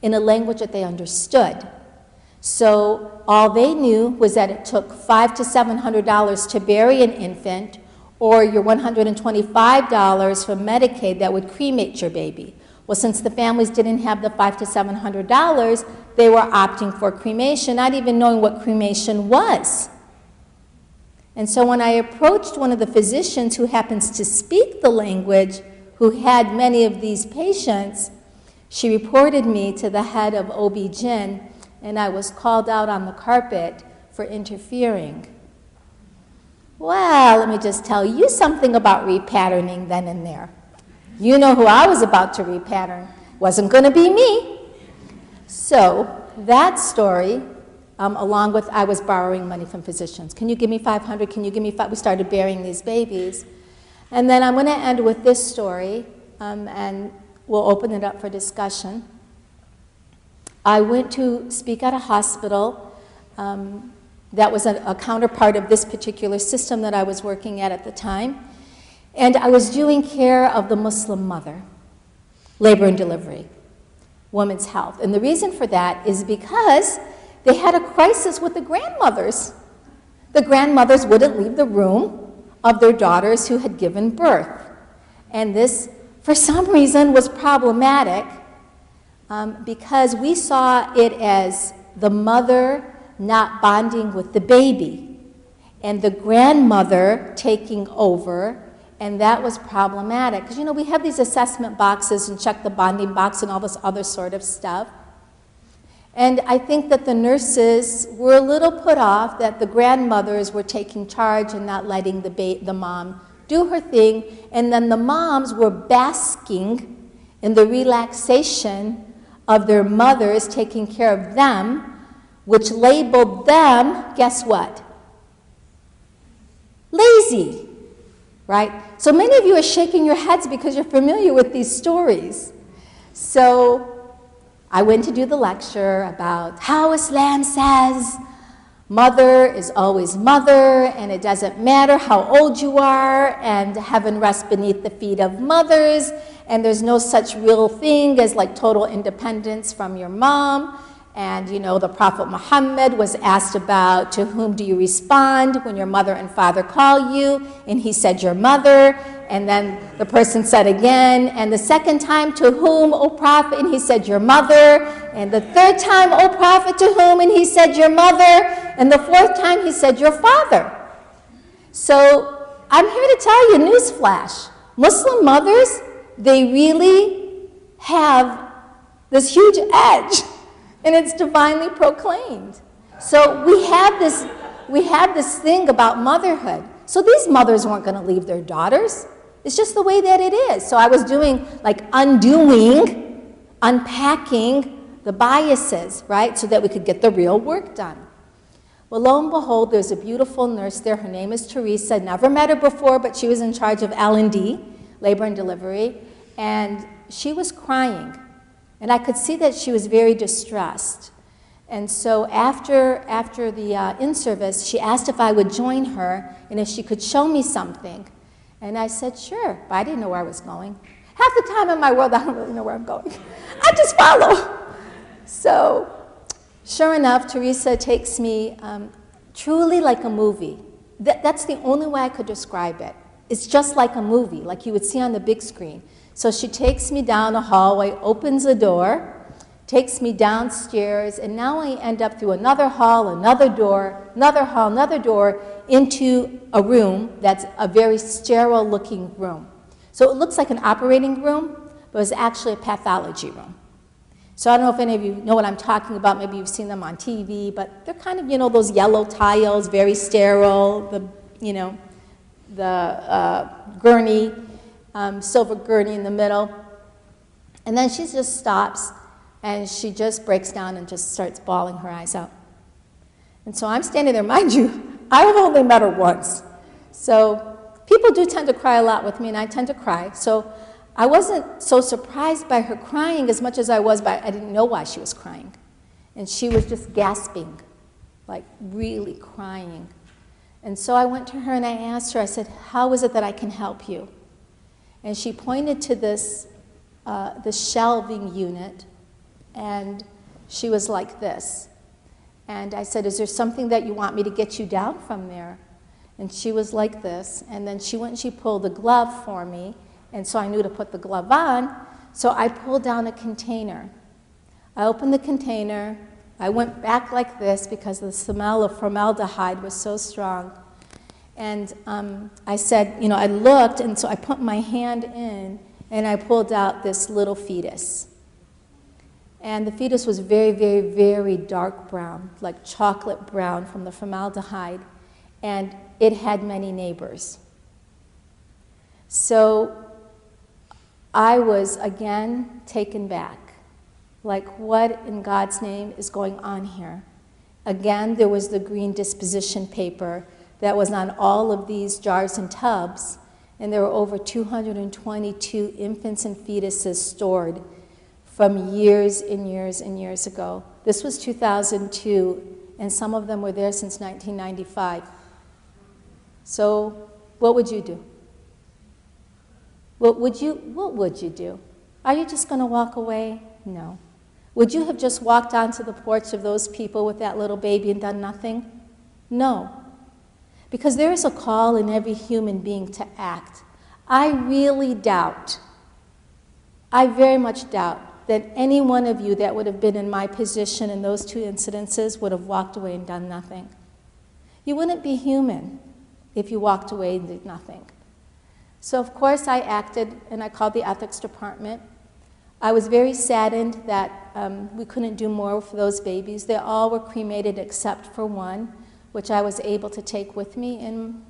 in a language that they understood. So all they knew was that it took $500 to $700 to bury an infant, or your $125 from Medicaid that would cremate your baby. Well, since the families didn't have the $500 to $700, they were opting for cremation, not even knowing what cremation was. And so when I approached one of the physicians who happens to speak the language, who had many of these patients, she reported me to the head of OB-GYN, and I was called out on the carpet for interfering. Well, let me just tell you something about repatterning then and there. You know who I was about to repattern. Wasn't going to be me. So that story, along with I was borrowing money from physicians. Can you give me 500? Can you give me 5? We started burying these babies. And then I'm going to end with this story, and we'll open it up for discussion. I went to speak at a hospital that was a counterpart of this particular system that I was working at the time. And I was doing care of the Muslim mother, labor and delivery, women's health. And the reason for that is because they had a crisis with the grandmothers. The grandmothers wouldn't leave the room of their daughters who had given birth. And this, for some reason, was problematic because we saw it as the mother not bonding with the baby and the grandmother taking over, and that was problematic. Because, you know, we have these assessment boxes and check the bonding box and all this other sort of stuff. And I think that the nurses were a little put off that the grandmothers were taking charge and not letting the mom do her thing, and then the moms were basking in the relaxation of their mothers taking care of them, which labeled them, guess what? Lazy, right? So many of you are shaking your heads because you're familiar with these stories. So I went to do the lecture about how Islam says mother is always mother, and it doesn't matter how old you are, and heaven rests beneath the feet of mothers, and there's no such real thing as like total independence from your mom. And, you know, the Prophet Muhammad was asked about, to whom do you respond when your mother and father call you? And he said, your mother. And then the person said again, and the second time, to whom, O Prophet? And he said, your mother. And the third time, O Prophet, to whom? And he said, your mother. And the fourth time, he said, your father. So I'm here to tell you, newsflash, Muslim mothers, they really have this huge edge. And it's divinely proclaimed. So we have this thing about motherhood. So these mothers weren't going to leave their daughters. It's just the way that it is. So I was doing like unpacking the biases, right, so that we could get the real work done. Well, lo and behold, there's a beautiful nurse there. Her name is Teresa. Never met her before, but she was in charge of L&D, labor and delivery, and she was crying. And I could see that she was very distressed. And so after the in-service, she asked if I would join her and if she could show me something. And I said, sure, but I didn't know where I was going. Half the time in my world, I don't really know where I'm going. I just follow. So sure enough, Teresa takes me truly like a movie. That's the only way I could describe it. It's just like a movie, like you would see on the big screen. So she takes me down a hallway, opens a door, takes me downstairs, and now I end up through another hall, another door, another hall, another door, into a room that's a very sterile-looking room. So it looks like an operating room, but it's actually a pathology room. So I don't know if any of you know what I'm talking about. Maybe you've seen them on TV, but they're kind of, you know, those yellow tiles, very sterile, the gurney, silver gurney in the middle. And then she just stops, and she just breaks down and just starts bawling her eyes out. And so I'm standing there. Mind you, I've only met her once. So people do tend to cry a lot with me, and I tend to cry. So I wasn't so surprised by her crying as much as I was I didn't know why she was crying. And she was just gasping, like really crying. And so I went to her and I asked her, I said, how is it that I can help you? And she pointed to this shelving unit, and she was like this. And I said, is there something that you want me to get you down from there? And she was like this. And then she went and she pulled the glove for me. And so I knew to put the glove on. So I pulled down a container. I opened the container. I went back like this because the smell of formaldehyde was so strong. And I said, you know, I looked, and so I put my hand in, and I pulled out this little fetus. And the fetus was very, very, very dark brown, like chocolate brown from the formaldehyde. And it had many neighbors. So I was, again, taken back. Like, what in God's name is going on here? Again, there was the green disposition paper that was on all of these jars and tubs, and there were over 222 infants and fetuses stored from years and years and years ago. This was 2002, and some of them were there since 1995. So what would you do? What would you do? Are you just going to walk away? No. Would you have just walked onto the porch of those people with that little baby and done nothing? No. Because there is a call in every human being to act. I really doubt, I very much doubt that any one of you that would have been in my position in those two incidences would have walked away and done nothing. You wouldn't be human if you walked away and did nothing. So of course I acted, and I called the ethics department. I was very saddened that we couldn't do more for those babies. They all were cremated except for one, which I was able to take with me in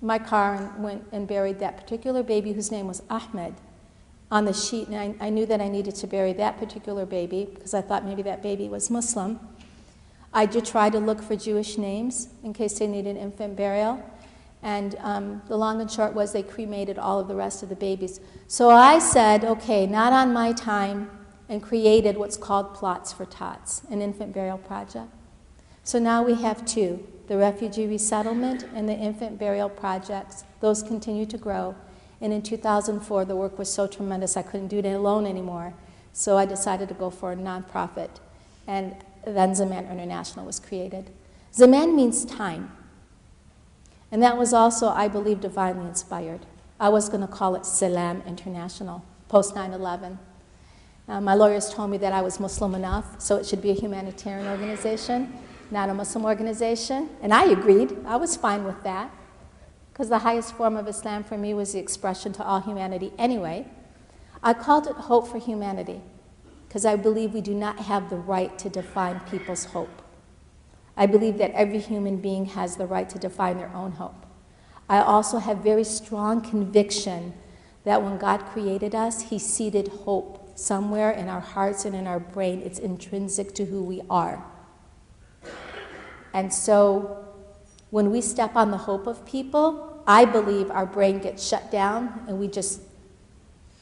my car and went and buried that particular baby whose name was Ahmed on the sheet. And I knew that I needed to bury that particular baby because I thought maybe that baby was Muslim. I did try to look for Jewish names in case they needed infant burial. And the long and short was they cremated all of the rest of the babies. So I said, okay, not on my time, and created what's called Plots for Tots, an infant burial project. So now we have two, the refugee resettlement and the infant burial projects. Those continue to grow. And in 2004, the work was so tremendous I couldn't do it alone anymore. So I decided to go for a nonprofit. And then Zaman International was created. Zaman means time. And that was also, I believe, divinely inspired. I was going to call it Salam International, post 9/11. My lawyers told me that I was Muslim enough, so it should be a humanitarian organization, not a Muslim organization. And I agreed. I was fine with that, because the highest form of Islam for me was the expression to all humanity anyway. I called it Hope for Humanity, because I believe we do not have the right to define people's hope. I believe that every human being has the right to define their own hope. I also have very strong conviction that when God created us, He seeded hope somewhere in our hearts and in our brain. It's intrinsic to who we are. And so when we step on the hope of people, I believe our brain gets shut down and we just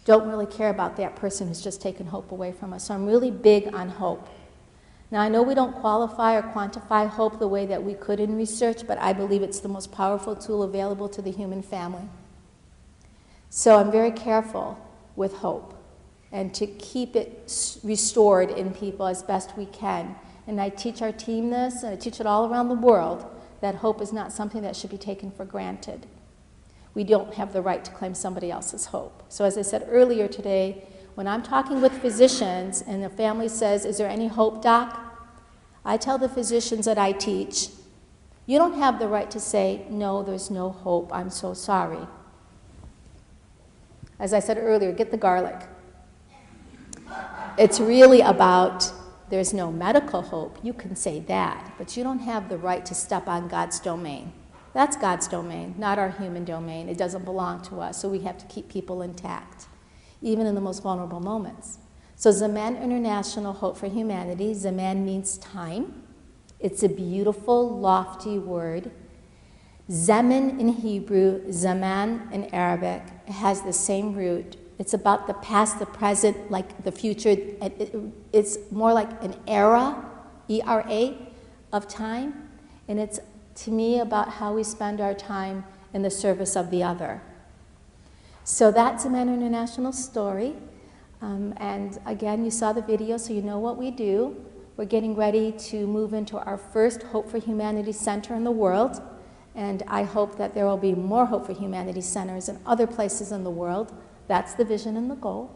don't really care about that person who's just taken hope away from us. So I'm really big on hope. Now, I know we don't qualify or quantify hope the way that we could in research, but I believe it's the most powerful tool available to the human family. So I'm very careful with hope and to keep it restored in people as best we can. And I teach our team this, and I teach it all around the world, that hope is not something that should be taken for granted. We don't have the right to claim somebody else's hope. So as I said earlier today, when I'm talking with physicians and the family says, is there any hope, doc? I tell the physicians that I teach, you don't have the right to say, no, there's no hope, I'm so sorry. As I said earlier, get the garlic. It's really about there's no medical hope. You can say that, but you don't have the right to step on God's domain. That's God's domain, not our human domain. It doesn't belong to us, so we have to keep people intact, even in the most vulnerable moments. So Zaman International, Hope for Humanity, Zaman means time. It's a beautiful, lofty word. Zaman in Hebrew, Zaman in Arabic, it has the same root. It's about the past, the present, like the future. It's more like an era, E-R-A, of time. And it's, to me, about how we spend our time in the service of the other. So that's Zaman International story. And again, you saw the video, so you know what we do. We're getting ready to move into our first Hope for Humanity Center in the world, and I hope that there will be more Hope for Humanity centers in other places in the world. That's the vision and the goal.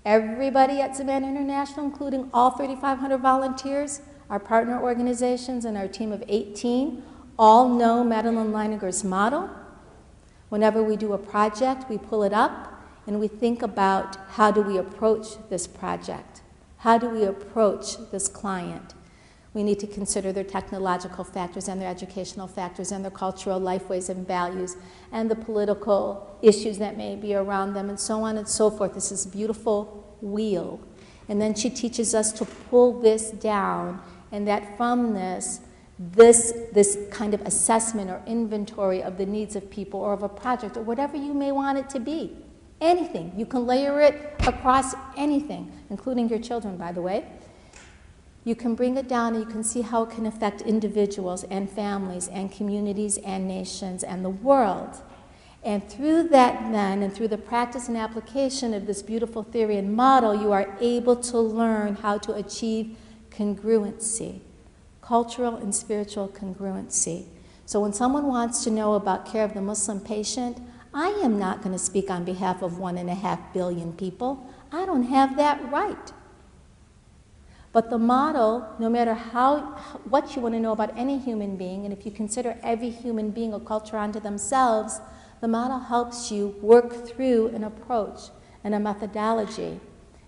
Everybody at Zaman International, including all 3,500 volunteers, our partner organizations, and our team of 18, all know Madeline Leininger's model. Whenever we do a project, we pull it up and we think about how do we approach this project? How do we approach this client? We need to consider their technological factors and their educational factors and their cultural lifeways and values and the political issues that may be around them and so on and so forth. This is a beautiful wheel. And then she teaches us to pull this down, and that from this kind of assessment or inventory of the needs of people or of a project or whatever you may want it to be. Anything. You can layer it across anything, including your children, by the way. You can bring it down and you can see how it can affect individuals and families and communities and nations and the world. And through that then, and through the practice and application of this beautiful theory and model, you are able to learn how to achieve congruency, cultural and spiritual congruency. So when someone wants to know about care of the Muslim patient, I am not going to speak on behalf of 1.5 billion people. I don't have that right. But the model, no matter what you want to know about any human being, and if you consider every human being a culture unto themselves, the model helps you work through an approach and a methodology,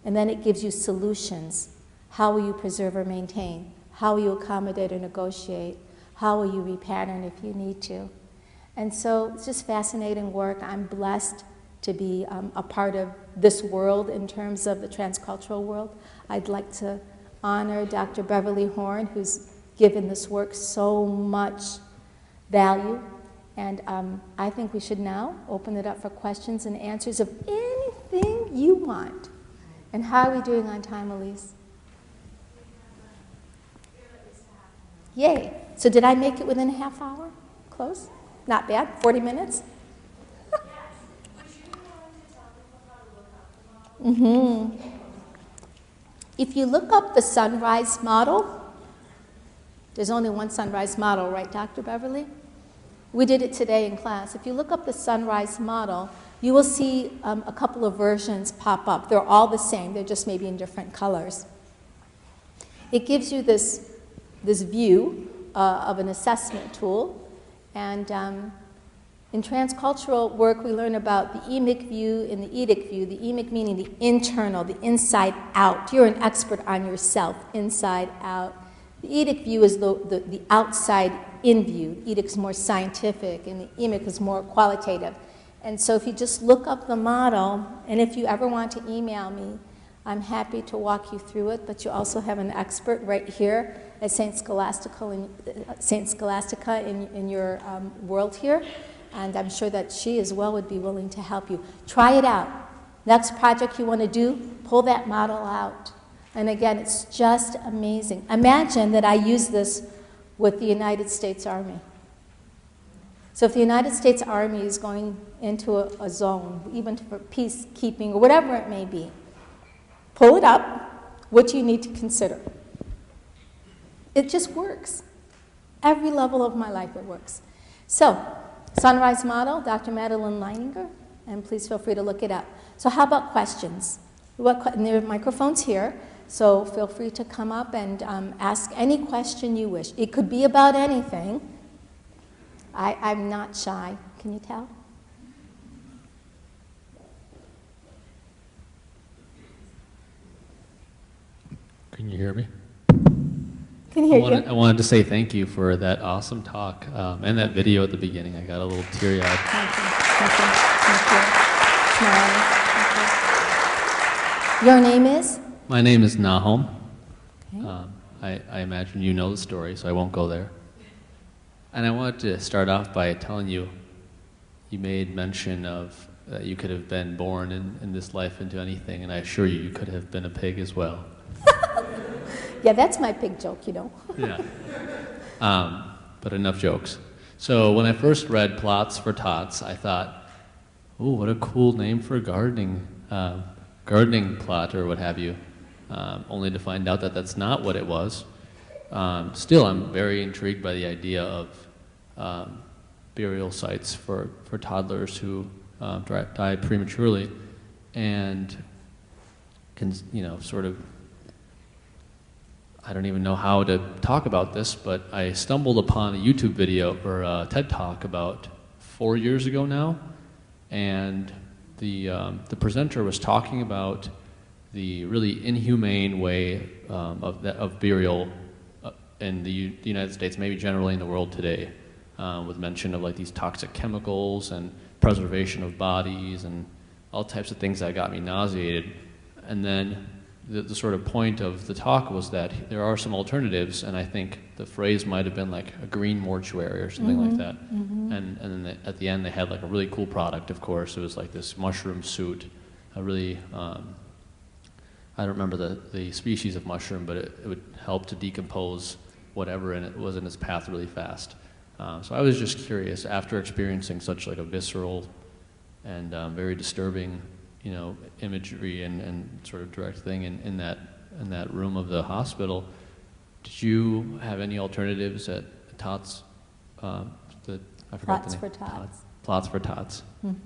and then it gives you solutions. How will you preserve or maintain? How will you accommodate or negotiate? How will you repattern if you need to? And so it's just fascinating work. I'm blessed to be a part of this world in terms of the transcultural world. I'd like to honor Dr. Beverly Horn, who's given this work so much value. And I think we should now open it up for questions and answers of anything you want. And how are we doing on time, Elise? Yay. So did I make it within a half hour? Close? Not bad. 40 minutes? If you look up the sunrise model, there's only one sunrise model, right, Dr. Beverly? We did it today in class. If you look up the sunrise model, you will see a couple of versions pop up. They're all the same. They're just maybe in different colors. It gives you this view of an assessment tool. And in transcultural work, we learn about the emic view and the edic view. The emic meaning the internal, the inside out. You're an expert on yourself, inside out. The edic view is the outside in view. Edic is more scientific, and the emic is more qualitative. And so if you just look up the model, and if you ever want to email me, I'm happy to walk you through it, but you also have an expert right here at St. Scholastica in your world here, and I'm sure that she as well would be willing to help you. Try it out. Next project you want to do, pull that model out. And again, it's just amazing. Imagine that I use this with the United States Army. So if the United States Army is going into a zone, even for peacekeeping or whatever it may be, pull it up, what do you need to consider? It just works. Every level of my life it works. So, sunrise model, Dr. Madeline Leininger, and please feel free to look it up. So how about questions? And there are microphones here, so feel free to come up and ask any question you wish. It could be about anything. I'm not shy. Can you tell? Can you hear me? Can hear you. I wanted to say thank you for that awesome talk and that video at the beginning. I got a little teary-eyed. Thank you. Thank you. Thank you. Your name is? My name is Nahum. Okay. I imagine you know the story, so I won't go there. And I wanted to start off by telling you, you made mention of that you could have been born in this life into anything, and I assure you, you could have been a pig as well. Yeah, that's my pig joke, you know. Yeah. But enough jokes. So when I first read Plots for Tots, I thought, oh, what a cool name for a gardening plot or what have you. only to find out that that's not what it was. Still, I'm very intrigued by the idea of burial sites for toddlers who die prematurely, and can, sort of, I don't even know how to talk about this, but I stumbled upon a YouTube video or a TED Talk about 4 years ago now, and the presenter was talking about the really inhumane way of burial in the United States, maybe generally in the world today, with mention of like these toxic chemicals and preservation of bodies and all types of things that got me nauseated. And then the sort of point of the talk was that there are some alternatives, and I think the phrase might have been like a green mortuary or something like that. And then at the end they had like a really cool product, of course. It was like this mushroom suit, a really, I don't remember the species of mushroom, but it would help to decompose whatever in it was in its path really fast. So I was just curious, after experiencing such like a visceral and very disturbing, imagery and sort of direct thing in that room of the hospital, did you have any alternatives at TOTS? I forgot Plots the name. for Tots. Plots for TOTS.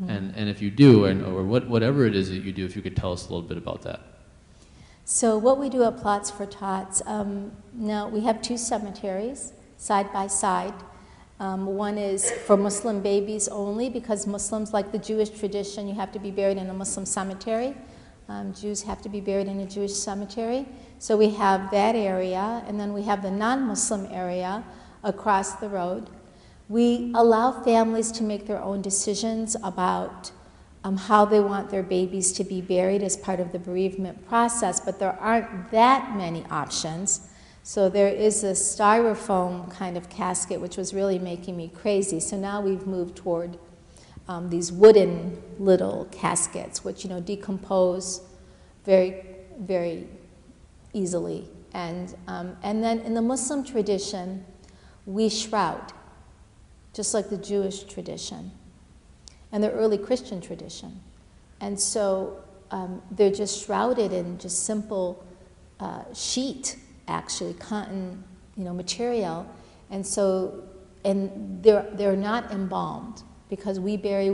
And if you do, or whatever it is that you do, if you could tell us a little bit about that. So what we do at Plots for Tots, now we have 2 cemeteries side by side. One is for Muslim babies only, because Muslims, like the Jewish tradition, you have to be buried in a Muslim cemetery. Jews have to be buried in a Jewish cemetery. So we have that area, and then we have the non-Muslim area across the road. We allow families to make their own decisions about how they want their babies to be buried as part of the bereavement process, but there aren't that many options. So there is a styrofoam kind of casket, which was really making me crazy. So now we've moved toward these wooden little caskets, which decompose very, very easily. And then in the Muslim tradition, we shroud, just like the Jewish tradition and the early Christian tradition. And so they're just shrouded in just simple sheet, actually cotton, material, and so they're not embalmed, because we bury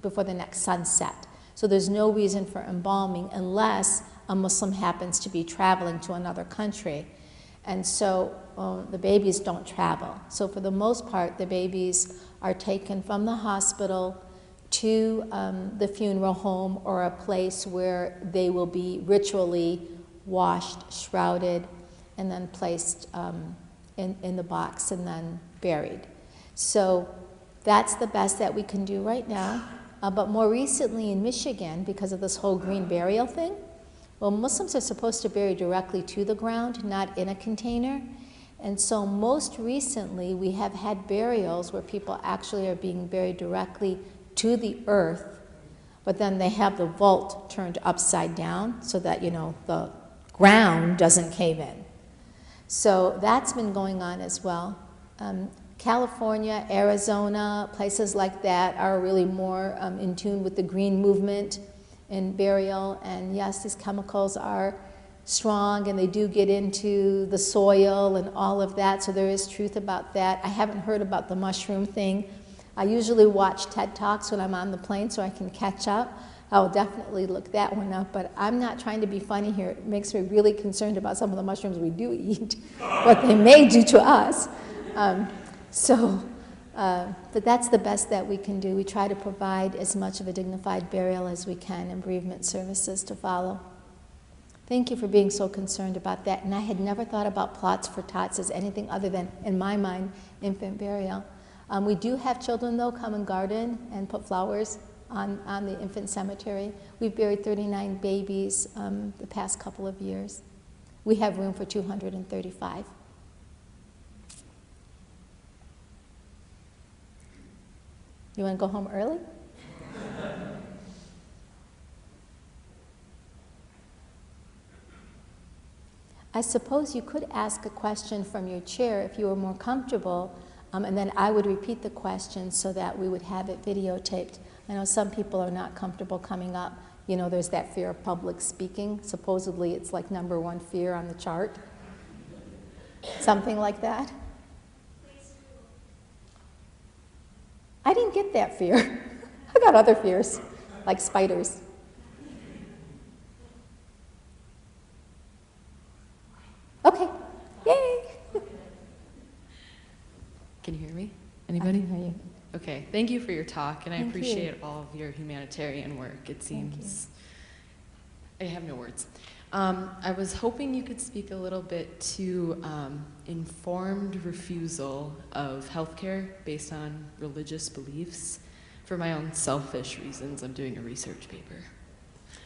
before the next sunset. So there's no reason for embalming unless a Muslim happens to be traveling to another country, and so the babies don't travel. So for the most part, the babies are taken from the hospital to the funeral home or a place where they will be ritually washed, shrouded, and then placed in the box and then buried. So that's the best that we can do right now. But more recently in Michigan, because of this whole green burial thing, well, Muslims are supposed to bury directly to the ground, not in a container. And so most recently we have had burials where people actually are being buried directly to the earth, but then they have the vault turned upside down so that, the ground doesn't cave in. So that's been going on as well. California, Arizona, places like that are really more in tune with the green movement in burial. And yes, these chemicals are strong and they do get into the soil and all of that, so there is truth about that. I haven't heard about the mushroom thing. I usually watch TED Talks when I'm on the plane so I can catch up. I'll definitely look that one up, but I'm not trying to be funny here. It makes me really concerned about some of the mushrooms we do eat, what they may do to us. But that's the best that we can do. We try to provide as much of a dignified burial as we can and bereavement services to follow. Thank you for being so concerned about that. And I had never thought about Plots for Tots as anything other than, in my mind, infant burial. We do have children, though, come and garden and put flowers on the infant cemetery. We've buried 39 babies the past couple of years. We have room for 235. You want to go home early? I suppose you could ask a question from your chair if you were more comfortable, and then I would repeat the question so that we would have it videotaped. I know some people are not comfortable coming up You know, there's that fear of public speaking. Supposedly it's like #1 fear on the chart. Something like that. I didn't get that fear. I got other fears, like spiders. Okay, yay! Can you hear me? Anybody? I can hear you. Okay, thank you for your talk, and I Thank appreciate you. all of your humanitarian work. It seems, I have no words. I was hoping you could speak a little bit to informed refusal of healthcare based on religious beliefs. For my own selfish reasons, I'm doing a research paper.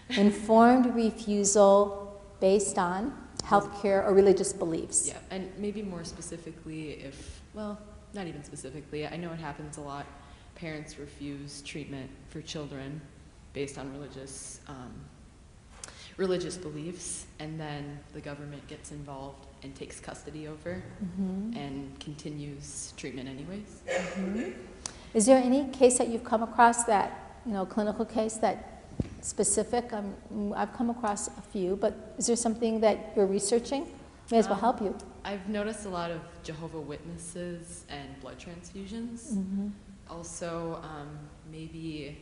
Informed refusal based on healthcare or religious beliefs. Yeah, and maybe more specifically if, well, not even specifically, I know it happens a lot. Parents refuse treatment for children based on religious beliefs, and then the government gets involved and takes custody over and continues treatment anyways. Is there any case that you've come across that, you know, clinical case that specific? I've come across a few, but is there something that you're researching? May as well help you. I've noticed a lot of Jehovah's Witnesses and blood transfusions. Also, maybe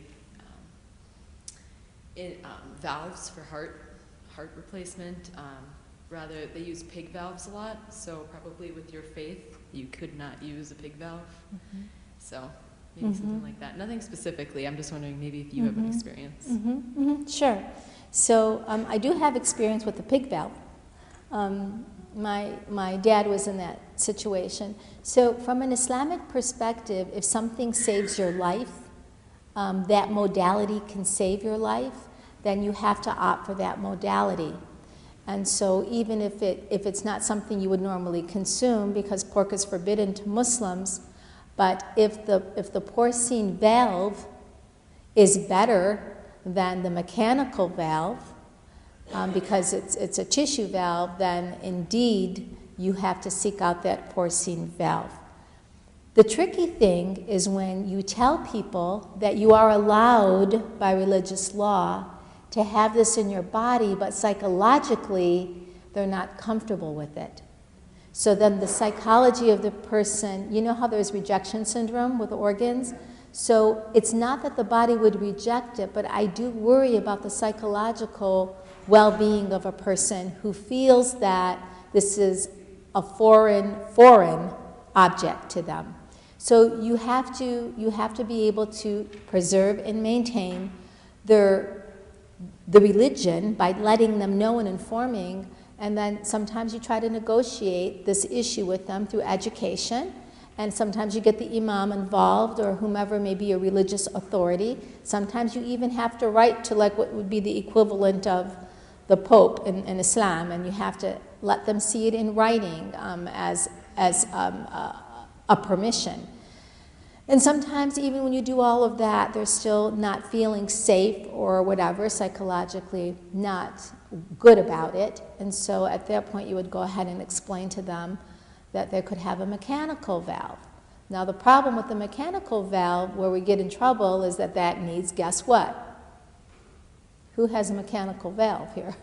valves for heart replacement. Rather, they use pig valves a lot, so probably with your faith, you could not use a pig valve. So maybe something like that. Nothing specifically. I'm just wondering maybe if you have an experience. Sure. So I do have experience with the pig valve. My dad was in that situation. So from an Islamic perspective, if something saves your life, that modality can save your life, then you have to opt for that modality. And so even if it's not something you would normally consume, because pork is forbidden to Muslims, but if the porcine valve is better than the mechanical valve, because it's a tissue valve, then indeed you have to seek out that porcine valve. The tricky thing is when you tell people that you are allowed by religious law to have this in your body, but psychologically they're not comfortable with it. So then the psychology of the person, you know how there's rejection syndrome with organs? So it's not that the body would reject it, but I do worry about the psychological well-being of a person who feels that this is a foreign object to them. So you have to be able to preserve and maintain the religion by letting them know and informing, and then sometimes you try to negotiate this issue with them through education, and sometimes you get the imam involved or whomever may be a religious authority. Sometimes you even have to write to like what would be the equivalent of the Pope in Islam, and you have to let them see it in writing as a permission. And sometimes even when you do all of that, they're still not feeling safe or whatever, psychologically not good about it. And so at that point you would go ahead and explain to them that they could have a mechanical valve. Now the problem with the mechanical valve where we get in trouble is that needs, guess what? Who has a mechanical valve here?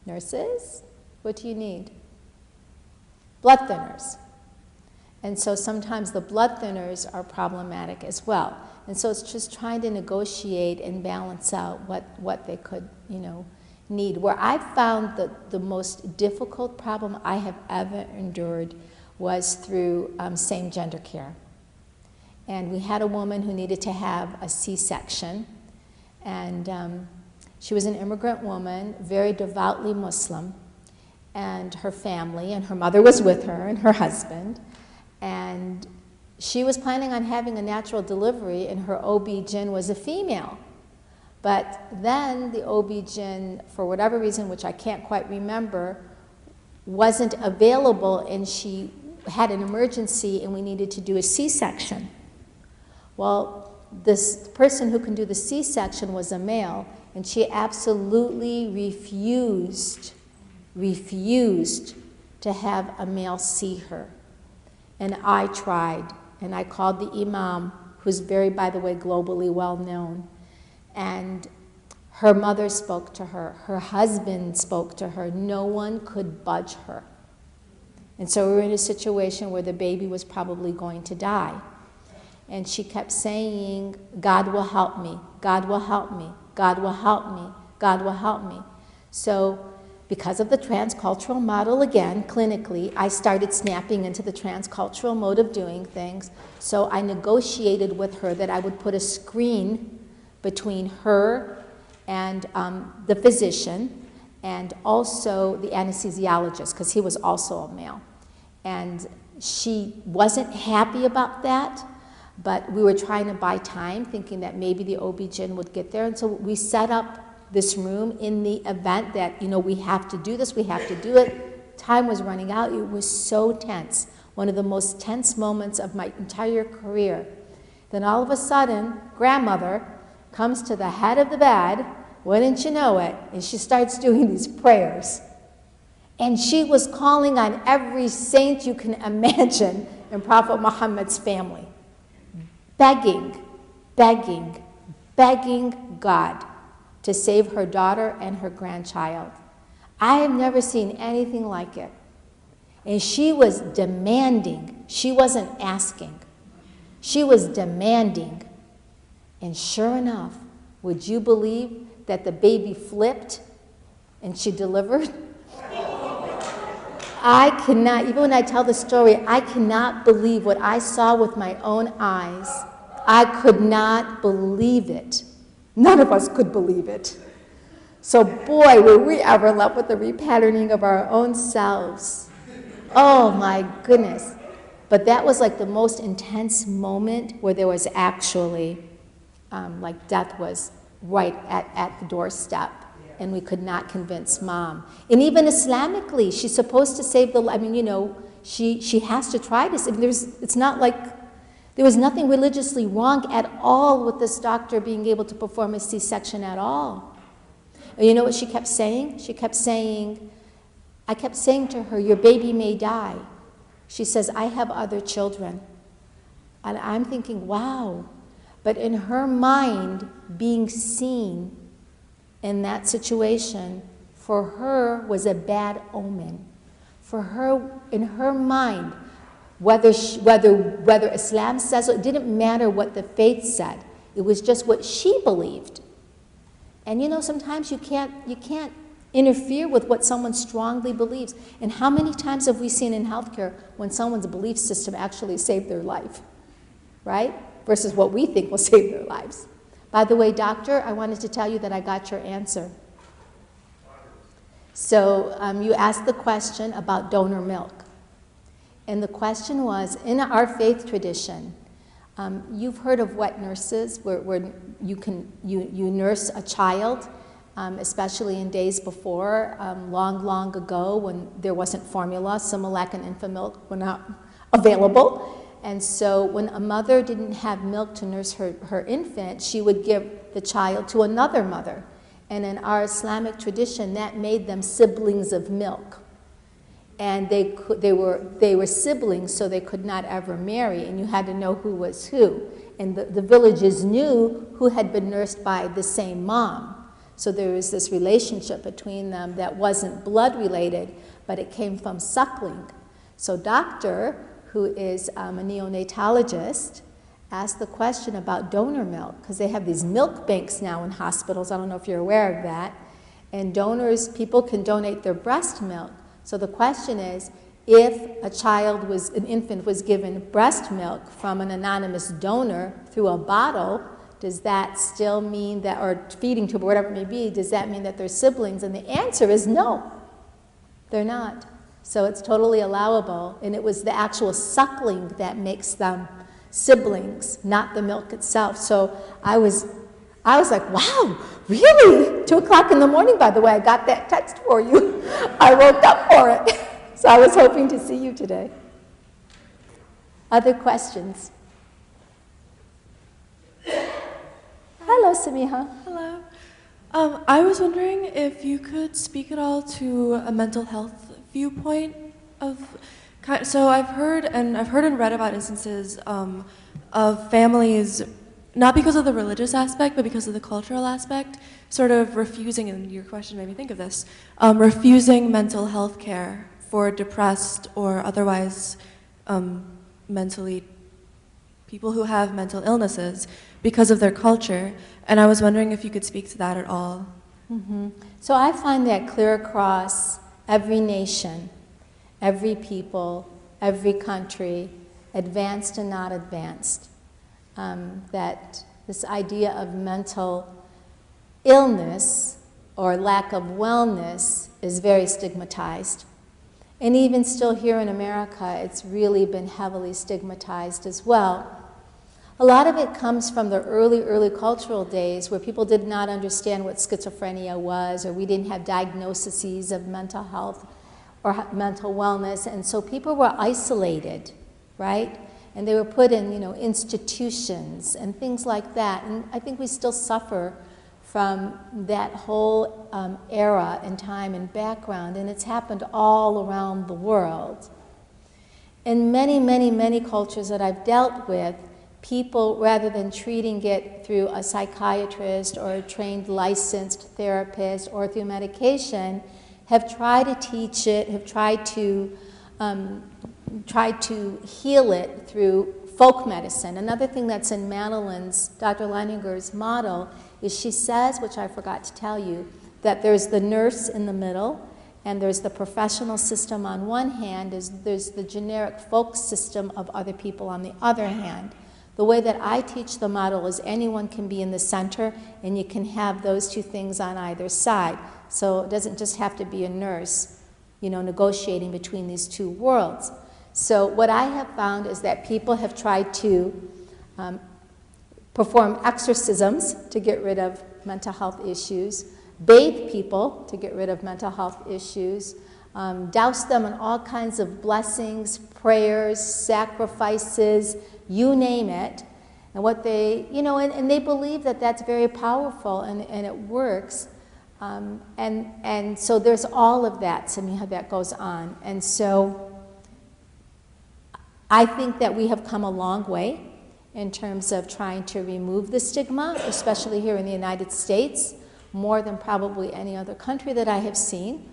Nurses? What do you need? Blood thinners. And so sometimes the blood thinners are problematic as well. And so it's just trying to negotiate and balance out what they could, need. Where I've found the most difficult problem I have ever endured was through same-gender care. And we had a woman who needed to have a C-section. And she was an immigrant woman, very devoutly Muslim, and her family, and her mother was with her, and her husband. And she was planning on having a natural delivery, and her OB-GYN was a female. But then the OB-GYN, for whatever reason, which I can't quite remember, wasn't available, and she had an emergency, and we needed to do a C-section. Well, this person who can do the C-section was a male, and she absolutely refused to have a male see her. And I tried, and I called the imam, who's very, by the way, globally well known. And Her mother spoke to her. Her husband spoke to her. No one could budge her. And so we were in a situation where the baby was probably going to die. And she kept saying, God will help me. God will help me. God will help me. God will help me. So because of the transcultural model, again, clinically, I started snapping into the transcultural mode of doing things. So I negotiated with her that I would put a screen between her and the physician and also the anesthesiologist, because he was also a male. And she wasn't happy about that, but we were trying to buy time, thinking that maybe the OB-GYN would get there. And so we set up this room in the event that, we have to do this, we have to do it. Time was running out. It was so tense. One of the most tense moments of my entire career. Then all of a sudden, grandmother comes to the head of the bed, wouldn't you know it, and she starts doing these prayers. And she was calling on every saint you can imagine in Prophet Muhammad's family. Begging, begging, begging God to save her daughter and her grandchild. I have never seen anything like it. And she was demanding. She wasn't asking. She was demanding. And sure enough, would you believe that the baby flipped and she delivered? I cannot, even when I tell the story, I cannot believe what I saw with my own eyes. I could not believe it. None of us could believe it. So boy, were we ever in love with the repatterning of our own selves. Oh my goodness. But that was like the most intense moment where there was actually, like death was right at the doorstep. And we could not convince mom. And even Islamically, she's supposed to save the, she has to try this. I mean, it's not like, there was nothing religiously wrong at all with this doctor being able to perform a C-section at all. And you know what she kept saying? She kept saying, I kept saying to her, your baby may die. She says, I have other children. And I'm thinking, wow. But in her mind, being seen in that situation, for her was a bad omen. For her, in her mind, whether Islam says it didn't matter what the faith said. It was just what she believed. And sometimes you can't interfere with what someone strongly believes. And how many times have we seen in healthcare when someone's belief system actually saved their life, right? Versus what we think will save their lives. By the way, doctor, I wanted to tell you that I got your answer. So you asked the question about donor milk. And the question was, in our faith tradition, you've heard of wet nurses, where you nurse a child, especially in days before, long ago when there wasn't formula, Similac and Infamilk were not available. And so when a mother didn't have milk to nurse her infant, she would give the child to another mother. And in our Islamic tradition, that made them siblings of milk. And they were siblings, so they could not ever marry, and you had to know who was who. And the villages knew who had been nursed by the same mom. So there was this relationship between them that wasn't blood related, but it came from suckling. So doctor, who is a neonatologist, asked the question about donor milk, because they have these milk banks now in hospitals. I don't know if you're aware of that. And people can donate their breast milk. So the question is, if an infant was given breast milk from an anonymous donor through a bottle, does that still mean that, or feeding tube or whatever it may be, does that mean that they're siblings? And the answer is no, they're not. So it's totally allowable, and it was the actual suckling that makes them siblings, not the milk itself. So I was like, wow, really? 2 o'clock in the morning, by the way, I got that text for you. I woke up for it. So I was hoping to see you today. Other questions? Hello, Samiha. Hello. I was wondering if you could speak at all to a mental health viewpoint of. So I've heard and read about instances of families not because of the religious aspect, but because of the cultural aspect, sort of refusing, and your question made me think of this, refusing mental health care for depressed or otherwise mentally, people who have mental illnesses because of their culture. And I was wondering if you could speak to that at all. Mm-hmm. So I find that clear across every nation, every people, every country, advanced and not advanced, that this idea of mental illness or lack of wellness is very stigmatized. And even still here in America, it's really been heavily stigmatized as well. A lot of it comes from the early cultural days where people did not understand what schizophrenia was, or we didn't have diagnoses of mental health or mental wellness, and so people were isolated, right? And they were put in, institutions and things like that. And I think we still suffer from that whole era and time and background, and it's happened all around the world. In many cultures that I've dealt with, people, rather than treating it through a psychiatrist or a trained licensed therapist or through medication, have tried to teach it, have tried to heal it through folk medicine. Another thing that's in Madeline's, Dr. Leininger's model, is she says, which I forgot to tell you, that there's the nurse in the middle, and there's the professional system on one hand, there's the generic folk system of other people on the other hand. The way that I teach the model is anyone can be in the center, and you can have those two things on either side. So it doesn't just have to be a nurse, negotiating between these two worlds. So what I have found is that people have tried to perform exorcisms to get rid of mental health issues, bathe people to get rid of mental health issues, douse them in all kinds of blessings, prayers, sacrifices, you name it. And what they, and they believe that that's very powerful and it works. And so there's all of that, Samiha, that goes on. And so I think that we have come a long way in terms of trying to remove the stigma, especially here in the United States, more than probably any other country that I have seen.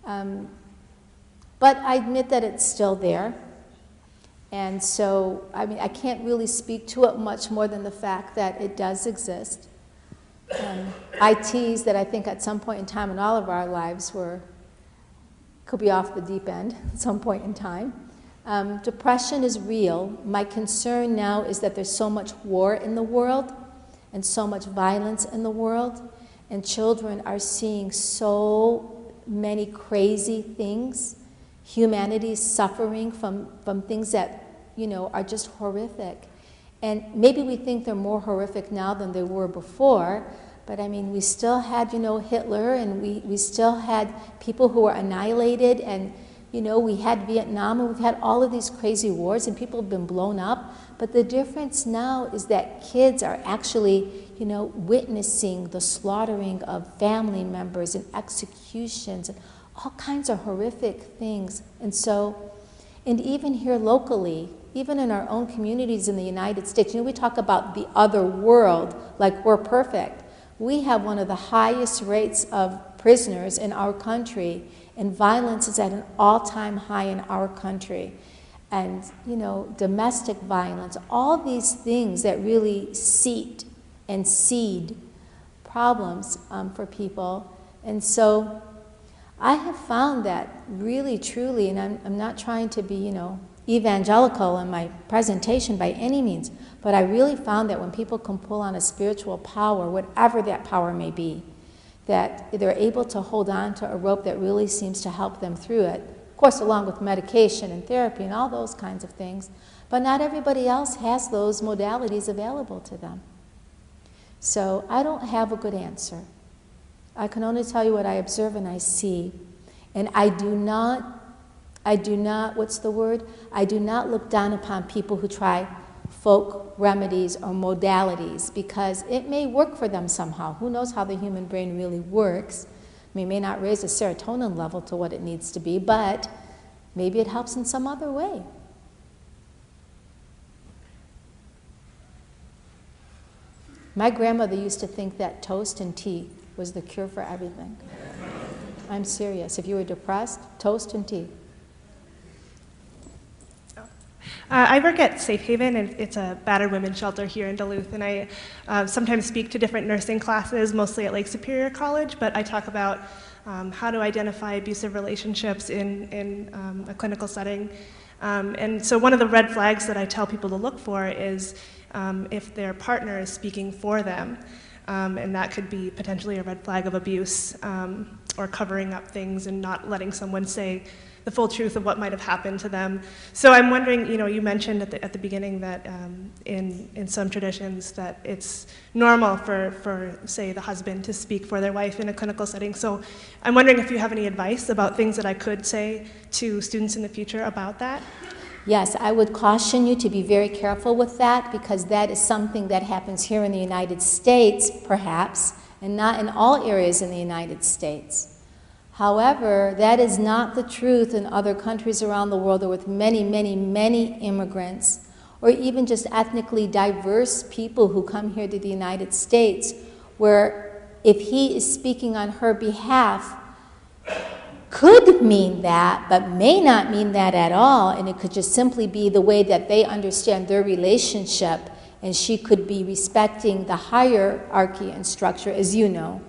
But I admit that it's still there. And so, I can't really speak to it much more than the fact that it does exist. I tease that I think at some point in time in all of our lives could be off the deep end at some point in time. Depression is real. My concern now is that there's so much war in the world and so much violence in the world, and children are seeing so many crazy things. Humanity is suffering from things that, are just horrific. And maybe we think they're more horrific now than they were before, but we still had, Hitler, and we still had people who were annihilated, and we had Vietnam, and we've had all of these crazy wars, and people have been blown up. But the difference now is that kids are actually, witnessing the slaughtering of family members and executions and all kinds of horrific things. And so, and even here locally, even in our own communities in the United States, we talk about the other world like we're perfect. We have one of the highest rates of prisoners in our country, and violence is at an all-time high in our country. And, domestic violence, all these things that really seed problems for people. And so I have found that really, truly, and I'm not trying to be, evangelical in my presentation by any means, but I really found that when people can pull on a spiritual power, whatever that power may be, that they're able to hold on to a rope that really seems to help them through it. Of course, along with medication and therapy and all those kinds of things. But not everybody else has those modalities available to them. So I don't have a good answer. I can only tell you what I observe and I see. And I do not, what's the word? I do not look down upon people who try folk remedies or modalities, because it may work for them somehow. Who knows how the human brain really works? It may not raise the serotonin level to what it needs to be, but maybe it helps in some other way. My grandmother used to think that toast and tea was the cure for everything. I'm serious. If you were depressed, toast and tea. I work at Safe Haven, and it's a battered women's shelter here in Duluth, and I sometimes speak to different nursing classes, mostly at Lake Superior College, but I talk about how to identify abusive relationships in a clinical setting. And so one of the red flags that I tell people to look for is if their partner is speaking for them, and that could be potentially a red flag of abuse or covering up things and not letting someone say the full truth of what might have happened to them. So I'm wondering, you mentioned at the beginning that in some traditions that it's normal for, say, the husband to speak for their wife in a clinical setting. So I'm wondering if you have any advice about things that I could say to students in the future about that? Yes, I would caution you to be very careful with that, because that is something that happens here in the United States, perhaps, and not in all areas in the United States. However, that is not the truth in other countries around the world, or with many, many, many immigrants, or even just ethnically diverse people who come here to the United States, where if he is speaking on her behalf, could mean that, but may not mean that at all, and it could just simply be the way that they understand their relationship, and she could be respecting the hierarchy and structure, as you know.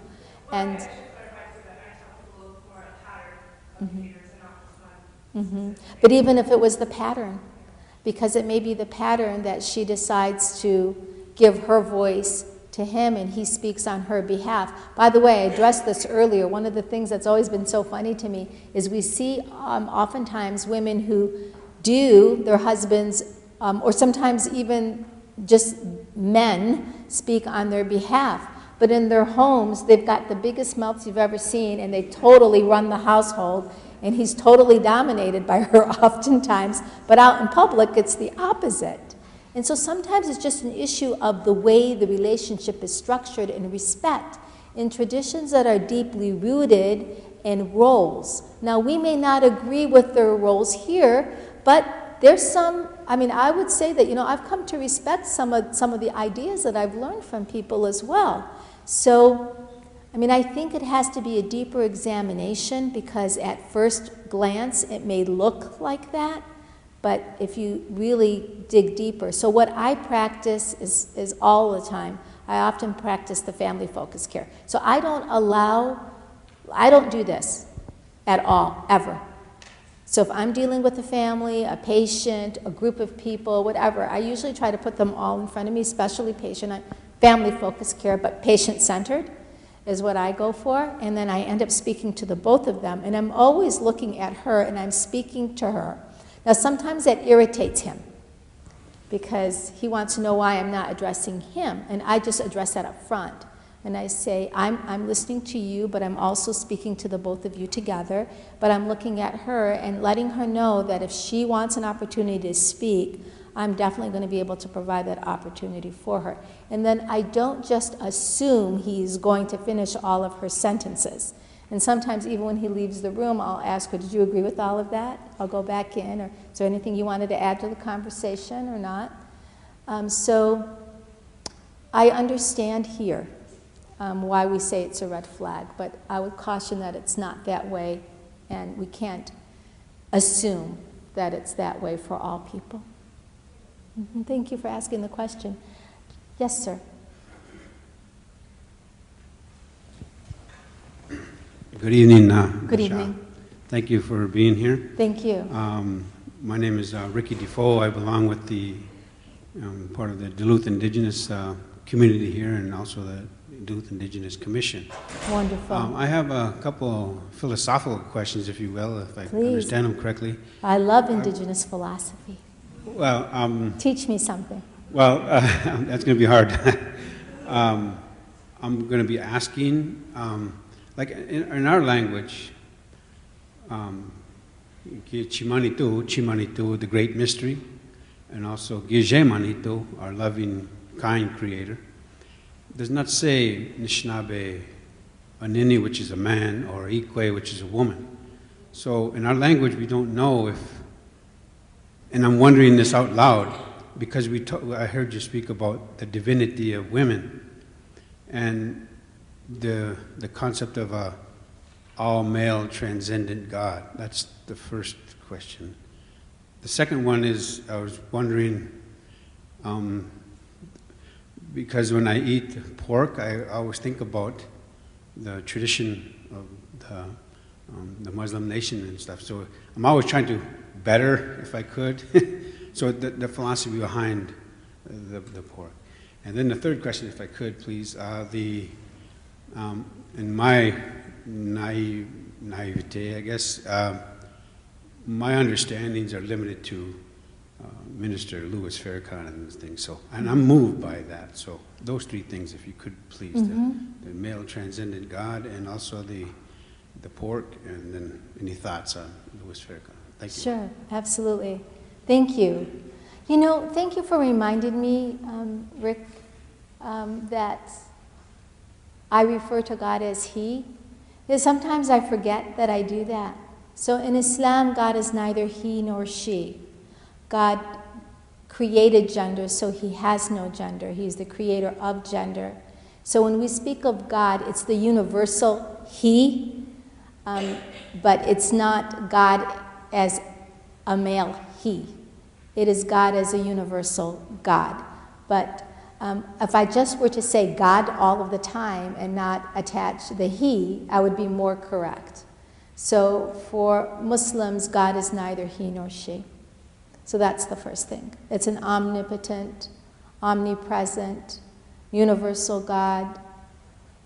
And but even if it was the pattern, because it may be the pattern that she decides to give her voice to him and he speaks on her behalf. By the way, I addressed this earlier. One of the things that's always been so funny to me is we see oftentimes women who do their husbands, or sometimes even just men, speak on their behalf. But in their homes, they've got the biggest mouths you've ever seen, and they totally run the household, and he's totally dominated by her oftentimes. But out in public, it's the opposite. And so sometimes it's just an issue of the way the relationship is structured in respect, in traditions that are deeply rooted in roles. Now, we may not agree with their roles here, but there's some, I would say that, I've come to respect some of the ideas that I've learned from people as well. So, I think it has to be a deeper examination, because at first glance it may look like that, but if you really dig deeper. So what I practice is all the time, I often practice the family focused care. So I don't do this at all, ever. So if I'm dealing with a family, a patient, a group of people, whatever, I usually try to put them all in front of me, especially family-focused care, but patient-centered is what I go for, and then I end up speaking to the both of them, and I'm always looking at her, and I'm speaking to her. Now, sometimes that irritates him, because he wants to know why I'm not addressing him, and I just address that up front. And I say, I'm listening to you, but I'm also speaking to the both of you together, but I'm looking at her and letting her know that if she wants an opportunity to speak, I'm definitely going to be able to provide that opportunity for her. And then I don't just assume he's going to finish all of her sentences. And sometimes even when he leaves the room, I'll ask her, did you agree with all of that? I'll go back in, or is there anything you wanted to add to the conversation or not? So I understand here why we say it's a red flag, but I would caution that it's not that way, and we can't assume that it's that way for all people. Thank you for asking the question. Yes, sir. Good evening. Good evening. Thank you for being here. Thank you. My name is Ricky Defoe. I belong with the part of the Duluth Indigenous community here, and also the Duluth Indigenous Commission. Wonderful. I have a couple philosophical questions, if you will, if I Please. understand them correctly. I love Indigenous philosophy. Well, Teach me something. well, that's going to be hard. I'm going to be asking, like in our language, Chimanitu, the great mystery, and also Gijemanitu, our loving, kind creator, does not say Nishnabe Anini, which is a man, or Ikwe, which is a woman. So in our language, we don't know if, and I'm wondering this out loud, because I heard you speak about the divinity of women, and the concept of a all-male transcendent God. That's the first question. The second one is, I was wondering, because when I eat pork, I always think about the tradition of the Muslim nation and stuff. So I'm always trying to better, if I could. So the philosophy behind the pork. And then the third question, if I could, please, in my naivete, I guess, my understandings are limited to Minister Louis Farrakhan and those things. So, and I'm moved by that. So those three things, if you could please, the male transcendent God, and also the pork, and then any thoughts on Louis Farrakhan. Thank you. Sure, absolutely. Thank you. You know, thank you for reminding me, Rick, that I refer to God as He. Because sometimes I forget that I do that. So in Islam, God is neither he nor she. God created gender, so He has no gender. He's the creator of gender. So when we speak of God, it's the universal He, but it's not God as a male He. It is God as a universal God. But if I just were to say God all of the time and not attach the He, I would be more correct. So for Muslims, God is neither he nor she. So that's the first thing. It's an omnipotent, omnipresent, universal God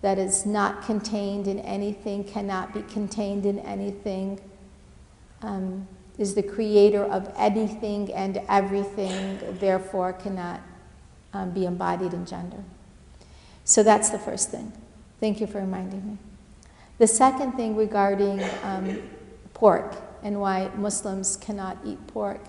that is not contained in anything, cannot be contained in anything, is the creator of anything and everything, therefore cannot be embodied in gender. So that's the first thing. Thank you for reminding me. The second thing regarding pork and why Muslims cannot eat pork.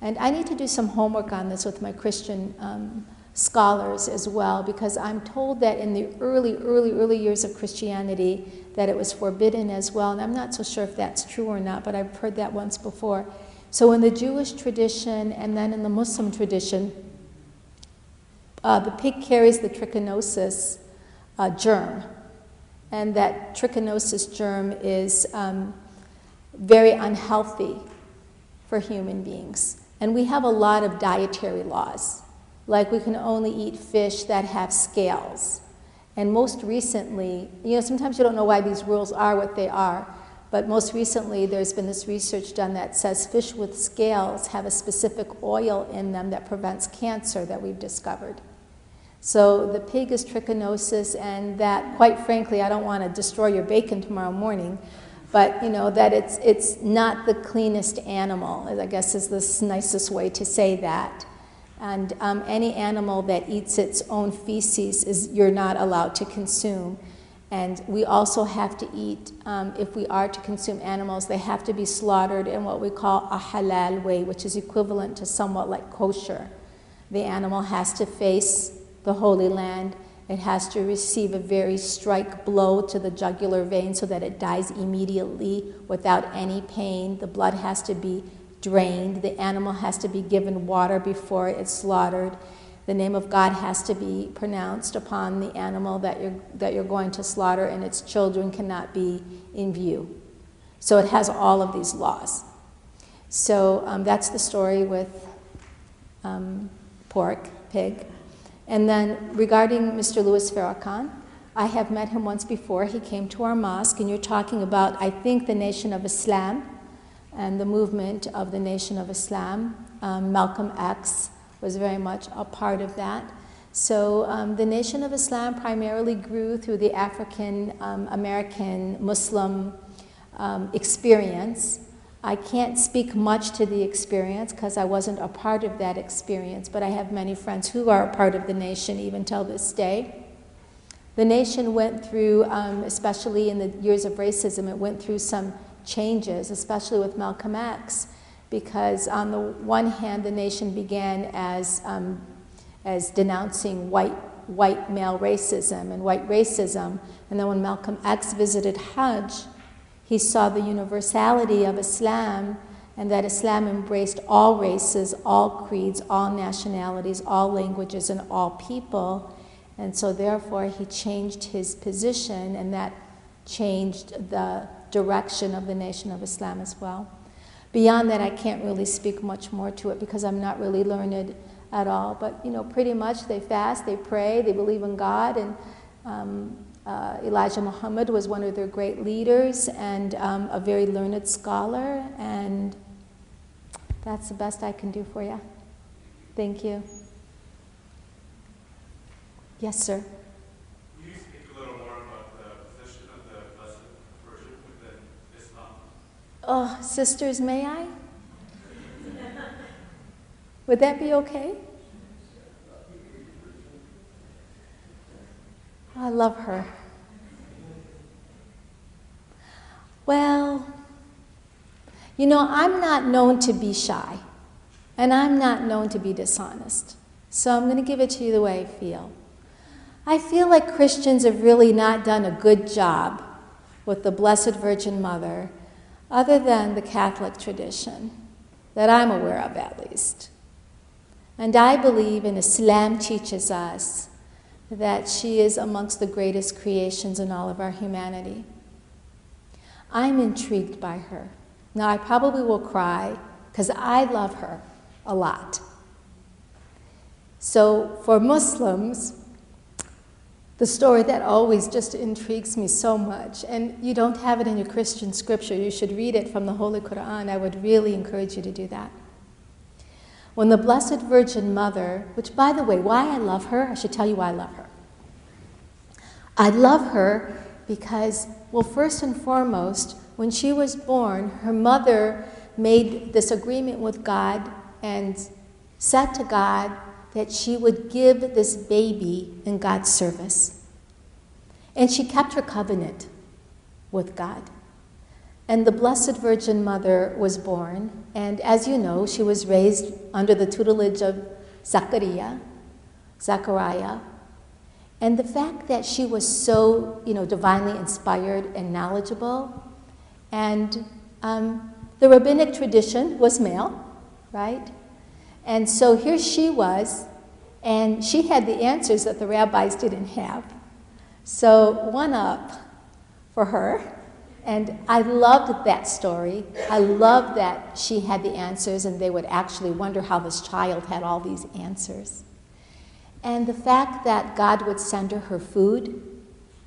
And I need to do some homework on this with my Christian scholars as well, because I'm told that in the early years of Christianity that it was forbidden as well, and I'm not so sure if that's true or not, but I've heard that once before. So in the Jewish tradition and then in the Muslim tradition, the pig carries the trichinosis germ, and that trichinosis germ is very unhealthy for human beings. And we have a lot of dietary laws. Like we can only eat fish that have scales. And most recently, you know, sometimes you don't know why these rules are what they are, but most recently there's been this research done that says fish with scales have a specific oil in them that prevents cancer that we've discovered. So the pig is trichinosis, and that, quite frankly, I don't want to destroy your bacon tomorrow morning, but you know that it's not the cleanest animal, I guess is the nicest way to say that. And any animal that eats its own feces you're not allowed to consume. And we also have to eat, if we are to consume animals, they have to be slaughtered in what we call a halal way, which is equivalent to somewhat like kosher. The animal has to face the Holy Land. It has to receive a very strike blow to the jugular vein so that it dies immediately without any pain. The blood has to be drained. The animal has to be given water before it's slaughtered. The name of God has to be pronounced upon the animal that you're going to slaughter, and its children cannot be in view. So it has all of these laws. So that's the story with pork, pig. And then regarding Mr. Louis Farrakhan, I have met him once before. He came to our mosque, and you're talking about, I think, the Nation of Islam and the movement of the Nation of Islam. Malcolm X was very much a part of that. So the Nation of Islam primarily grew through the African American Muslim experience. I can't speak much to the experience because I wasn't a part of that experience, but I have many friends who are a part of the nation even till this day. The nation went through, especially in the years of racism, it went through some changes, especially with Malcolm X, because on the one hand, the nation began as denouncing white male racism and white racism, and then when Malcolm X visited Hajj, he saw the universality of Islam, and that Islam embraced all races, all creeds, all nationalities, all languages, and all people. And so therefore he changed his position, and that changed the direction of the Nation of Islam as well. Beyond that, I can't really speak much more to it because I'm not really learned at all. But, pretty much they fast, they pray, they believe in God, and Elijah Muhammad was one of their great leaders and a very learned scholar, and that's the best I can do for you. Thank you. Yes, sir. Can you speak a little more about the position of the Blessed Virgin within Islam? Oh, sisters, may I? Would that be okay? I love her. Well, I'm not known to be shy, and I'm not known to be dishonest. So I'm going to give it to you the way I feel. I feel like Christians have really not done a good job with the Blessed Virgin Mother, other than the Catholic tradition, that I'm aware of at least. And I believe, and Islam teaches us, that she is amongst the greatest creations in all of our humanity. I'm intrigued by her. Now, I probably will cry because I love her a lot. So for Muslims, the story that always just intrigues me so much, and you don't have it in your Christian scripture, you should read it from the Holy Qu'ran. I would really encourage you to do that. When the Blessed Virgin Mother, which, by the way, why I love her, I should tell you why I love her. I love her because, well, first and foremost, when she was born, her mother made this agreement with God and said to God that she would give this baby in God's service. And she kept her covenant with God. And the Blessed Virgin Mother was born, and as you know, she was raised under the tutelage of Zachariah. And the fact that she was so, divinely inspired and knowledgeable, and the rabbinic tradition was male, right? And so here she was, and she had the answers that the rabbis didn't have. So one up for her. And I loved that story. I loved that she had the answers, and they would actually wonder how this child had all these answers. And the fact that God would send her food,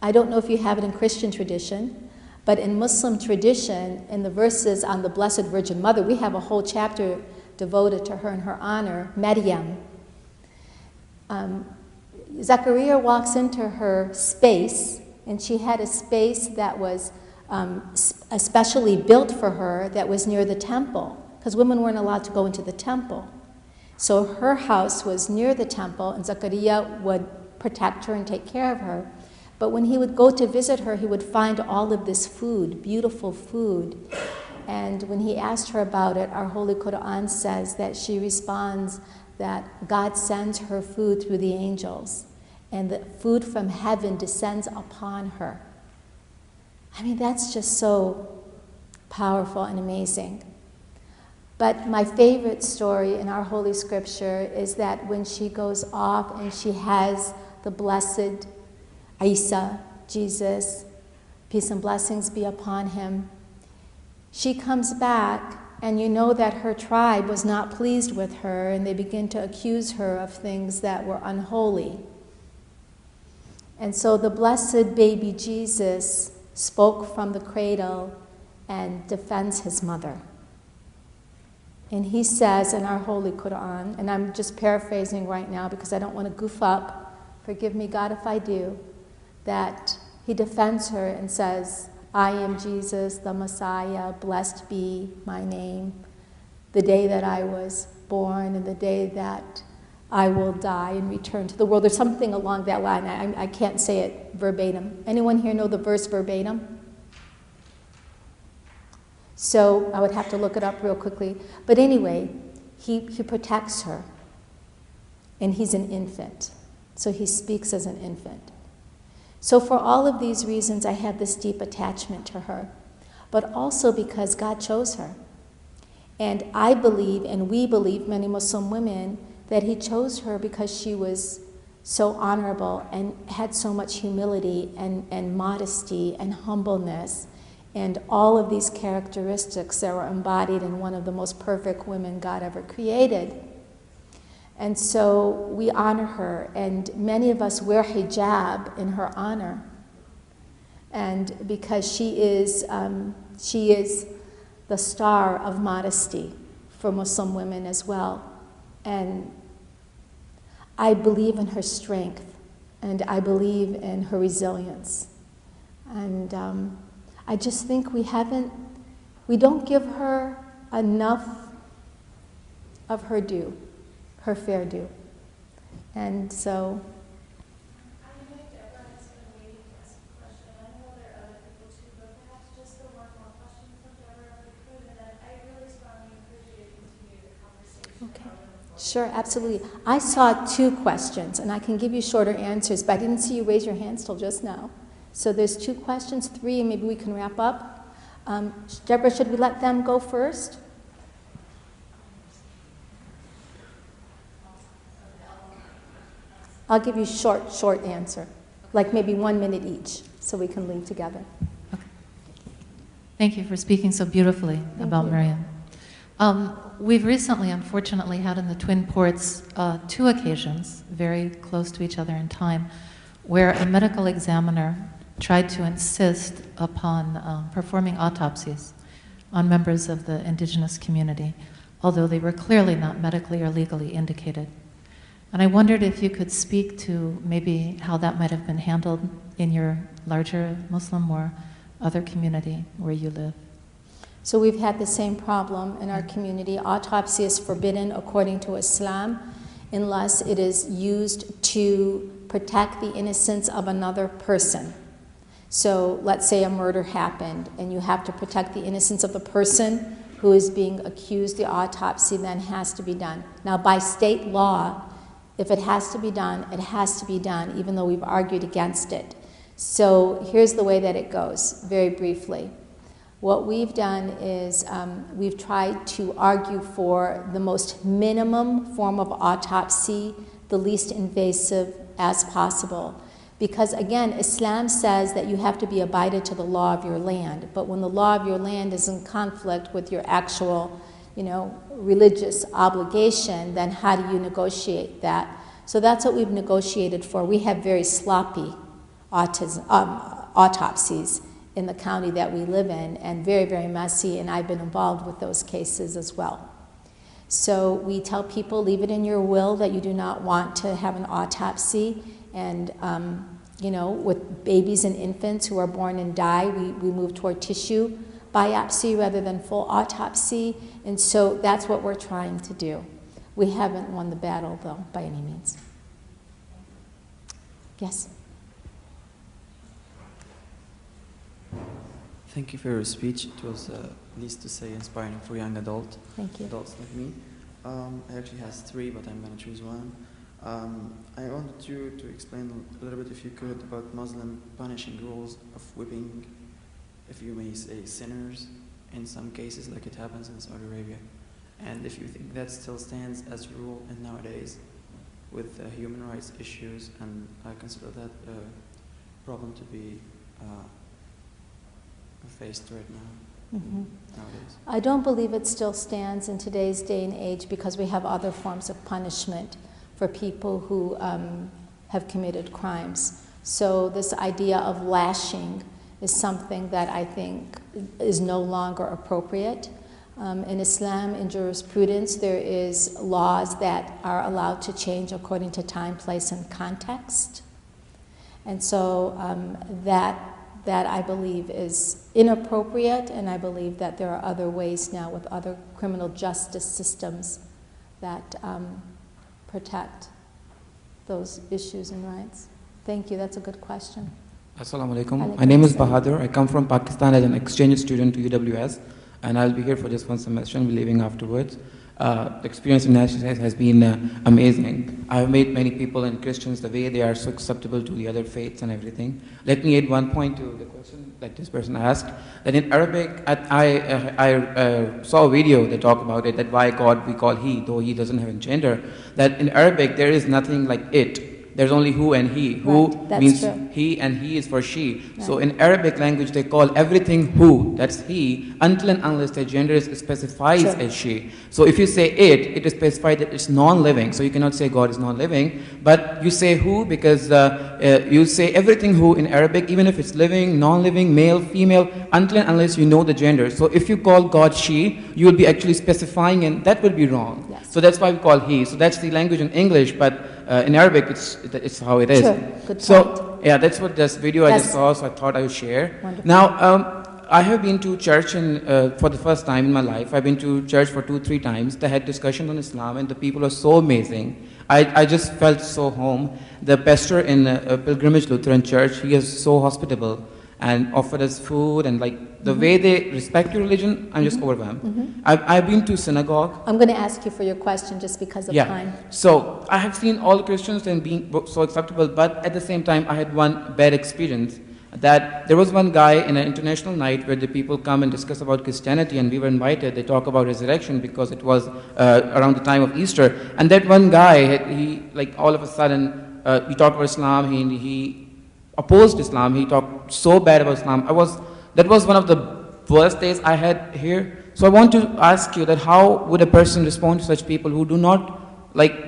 I don't know if you have it in Christian tradition, but in Muslim tradition, in the verses on the Blessed Virgin Mother, we have a whole chapter devoted to her in her honor, Maryam. Zachariah walks into her space, and she had a space that was especially built for her that was near the temple, because women weren't allowed to go into the temple. So her house was near the temple, and Zachariah would protect her and take care of her. But when he would go to visit her, he would find all of this food, beautiful food. And when he asked her about it, our Holy Qu'ran says that she responds that God sends her food through the angels, and the food from heaven descends upon her. I mean, that's just so powerful and amazing. But my favorite story in our Holy Scripture is that when she goes off and she has the blessed Isa, Jesus, peace and blessings be upon him, she comes back, and you know that her tribe was not pleased with her, and they begin to accuse her of things that were unholy. And so the blessed baby Jesus spoke from the cradle and defends his mother. And he says in our Holy Qu'ran, and I'm just paraphrasing right now because I don't want to goof up, forgive me God if I do, that he defends her and says, I am Jesus, the Messiah, blessed be my name, the day that I was born and the day that I will die and return to the world. There's something along that line. I can't say it verbatim. Anyone here know the verse verbatim? So I would have to look it up real quickly. But anyway, he protects her. And he's an infant. So he speaks as an infant. So for all of these reasons, I have this deep attachment to her. But also because God chose her. And I believe, and we believe, many Muslim women, that he chose her because she was so honorable and had so much humility and modesty and humbleness and all of these characteristics that were embodied in one of the most perfect women God ever created. And so we honor her, and many of us wear hijab in her honor. And because she is the star of modesty for Muslim women as well. And I believe in her strength, and I believe in her resilience. And I just think we don't give her enough of her due, her fair due. And so sure, absolutely. I saw 2 questions, and I can give you shorter answers, but I didn't see you raise your hands till just now. So there's 2 questions, 3, and maybe we can wrap up. Deborah, should we let them go first? I'll give you short answer, like maybe 1 minute each, so we can leave together. Okay. Thank you for speaking so beautifully about Miriam. We've recently, unfortunately, had in the Twin Ports 2 occasions, very close to each other in time, where a medical examiner tried to insist upon performing autopsies on members of the indigenous community, although they were clearly not medically or legally indicated. And I wondered if you could speak to maybe how that might have been handled in your larger Muslim or other community where you live. So we've had the same problem in our community. Autopsy is forbidden according to Islam unless it is used to protect the innocence of another person. So let's say a murder happened and you have to protect the innocence of the person who is being accused. The autopsy then has to be done. Now by state law, if it has to be done, it has to be done, even though we've argued against it. So here's the way that it goes, very briefly. What we've done is we've tried to argue for the most minimum form of autopsy, the least invasive as possible. Because again, Islam says that you have to be abided to the law of your land. But when the law of your land is in conflict with your actual, religious obligation, then how do you negotiate that? So that's what we've negotiated for. We have very sloppy autopsies in the county that we live in, and very, very messy, and I've been involved with those cases as well. So we tell people, leave it in your will that you do not want to have an autopsy, and with babies and infants who are born and die, we move toward tissue biopsy rather than full autopsy, and so that's what we're trying to do. We haven't won the battle, though, by any means. Yes? Thank you for your speech. It was, needless to say, inspiring for young adults like me. I actually has 3, but I'm going to choose one. I wanted you to explain a little bit, if you could, about Muslim punishing rules of whipping, if you may say, sinners in some cases, like it happens in Saudi Arabia. And if you think that still stands as a rule in nowadays with human rights issues, and I consider that a problem to be faced right now, nowadays. I don't believe it still stands in today's day and age because we have other forms of punishment for people who have committed crimes. So this idea of lashing is something that I think is no longer appropriate. In Islam, in jurisprudence, there is laws that are allowed to change according to time, place, and context. And so that I believe is inappropriate, and I believe that there are other ways now with other criminal justice systems that protect those issues and rights. Thank you, that's a good question. Assalamu alaikum. My name is Bahadur. I come from Pakistan as an exchange student to UWS, and I'll be here for just one semester and be leaving afterwards. The experience in National has been amazing. I've met many people and Christians, the way they are so acceptable to the other faiths and everything. Let me add one point to the question that this person asked, that in Arabic, I saw a video that talked about it, that why God we call He, though He doesn't have a gender, that in Arabic there is nothing like it. There's only who and he. Who That's means true. he, and he is for she. So in Arabic language, they call everything who, that's he, until and unless the gender is specified as she. So if you say it is specified that it's non-living. So you cannot say God is non-living, but you say who because you say everything who in Arabic, even if it's living, non-living, male, female, until and unless you know the gender. So if you call God she, you will be actually specifying, and that will be wrong. Yes. So that's why we call he. So that's the language in English, but in Arabic, it's how it is. Sure. Good So point. yeah, that's what this video I just saw. So I thought I would share. Wonderful. Now, I have been to church for the first time in my life. I've been to church for 2-3 times. They had discussions on Islam, and the people are so amazing. I just felt so home. The pastor in Pilgrimage Lutheran Church, he is so hospitable and offered us food, and like the way they respect your religion, I'm just overwhelmed. I've been to synagogue. I'm going to ask you for your question just because of time. So I have seen all Christians and being so acceptable, but at the same time, I had one bad experience. That there was one guy in an international night where the people come and discuss about Christianity, and we were invited. They talk about resurrection because it was around the time of Easter. And that one guy, he like all of a sudden, he talked about Islam. He opposed Islam. He talked so bad about Islam. That was one of the worst days I had here. So I want to ask you that how would a person respond to such people who do not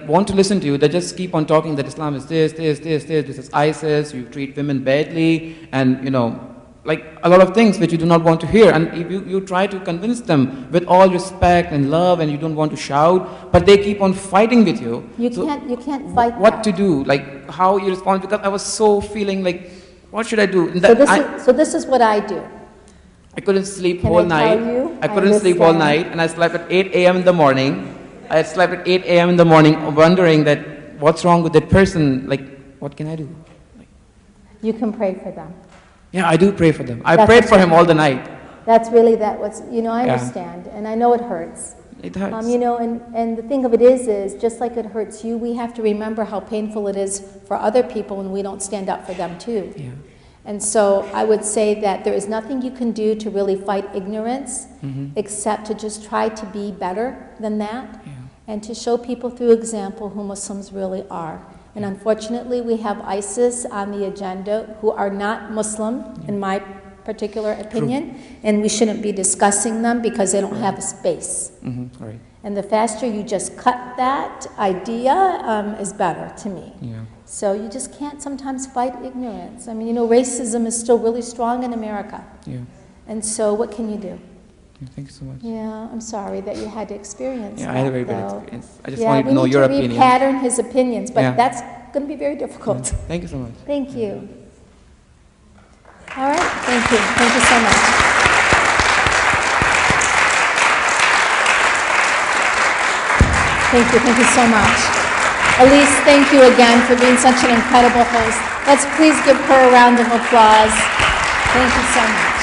want to listen to you? They just keep on talking that Islam is this is ISIS, you treat women badly, and like a lot of things which you do not want to hear. And if you try to convince them with all respect and love, and you don't want to shout, but they keep on fighting with you. You can't fight what to do? Like how you respond? Because I was so feeling like, what should I do? And So this is what I do. I couldn't sleep Can whole I tell night. you? I couldn't sleep all night, and I slept at 8 a.m. in the morning. I slept at 8 a.m. in the morning, wondering that what's wrong with that person. Like, what can I do? You can pray for them. Yeah, I do pray for them. I prayed for him all the night. That's really I understand, and I know it hurts. It hurts. And the thing of it is just like it hurts you, we have to remember how painful it is for other people when we don't stand up for them too. Yeah. And so I would say that there is nothing you can do to really fight ignorance except to just try to be better than that and to show people through example who Muslims really are. And unfortunately, we have ISIS on the agenda who are not Muslim, in my particular opinion, and we shouldn't be discussing them because they don't have a space. Right. And the faster you just cut that idea is better to me. Yeah. So you just can't sometimes fight ignorance. I mean, racism is still really strong in America. Yeah. And so what can you do? Thank you so much. Yeah, I'm sorry that you had to experience that. Yeah, I had a very bad experience. I just Yeah, wanted to know your we need opinion. to repattern his opinions, but Yeah. that's going to be very difficult. Yeah. Thank you so much. Thank you. All right, thank you. Thank you so much. Thank you so much. Elise, thank you again for being such an incredible host. Let's please give her a round of applause. Thank you so much.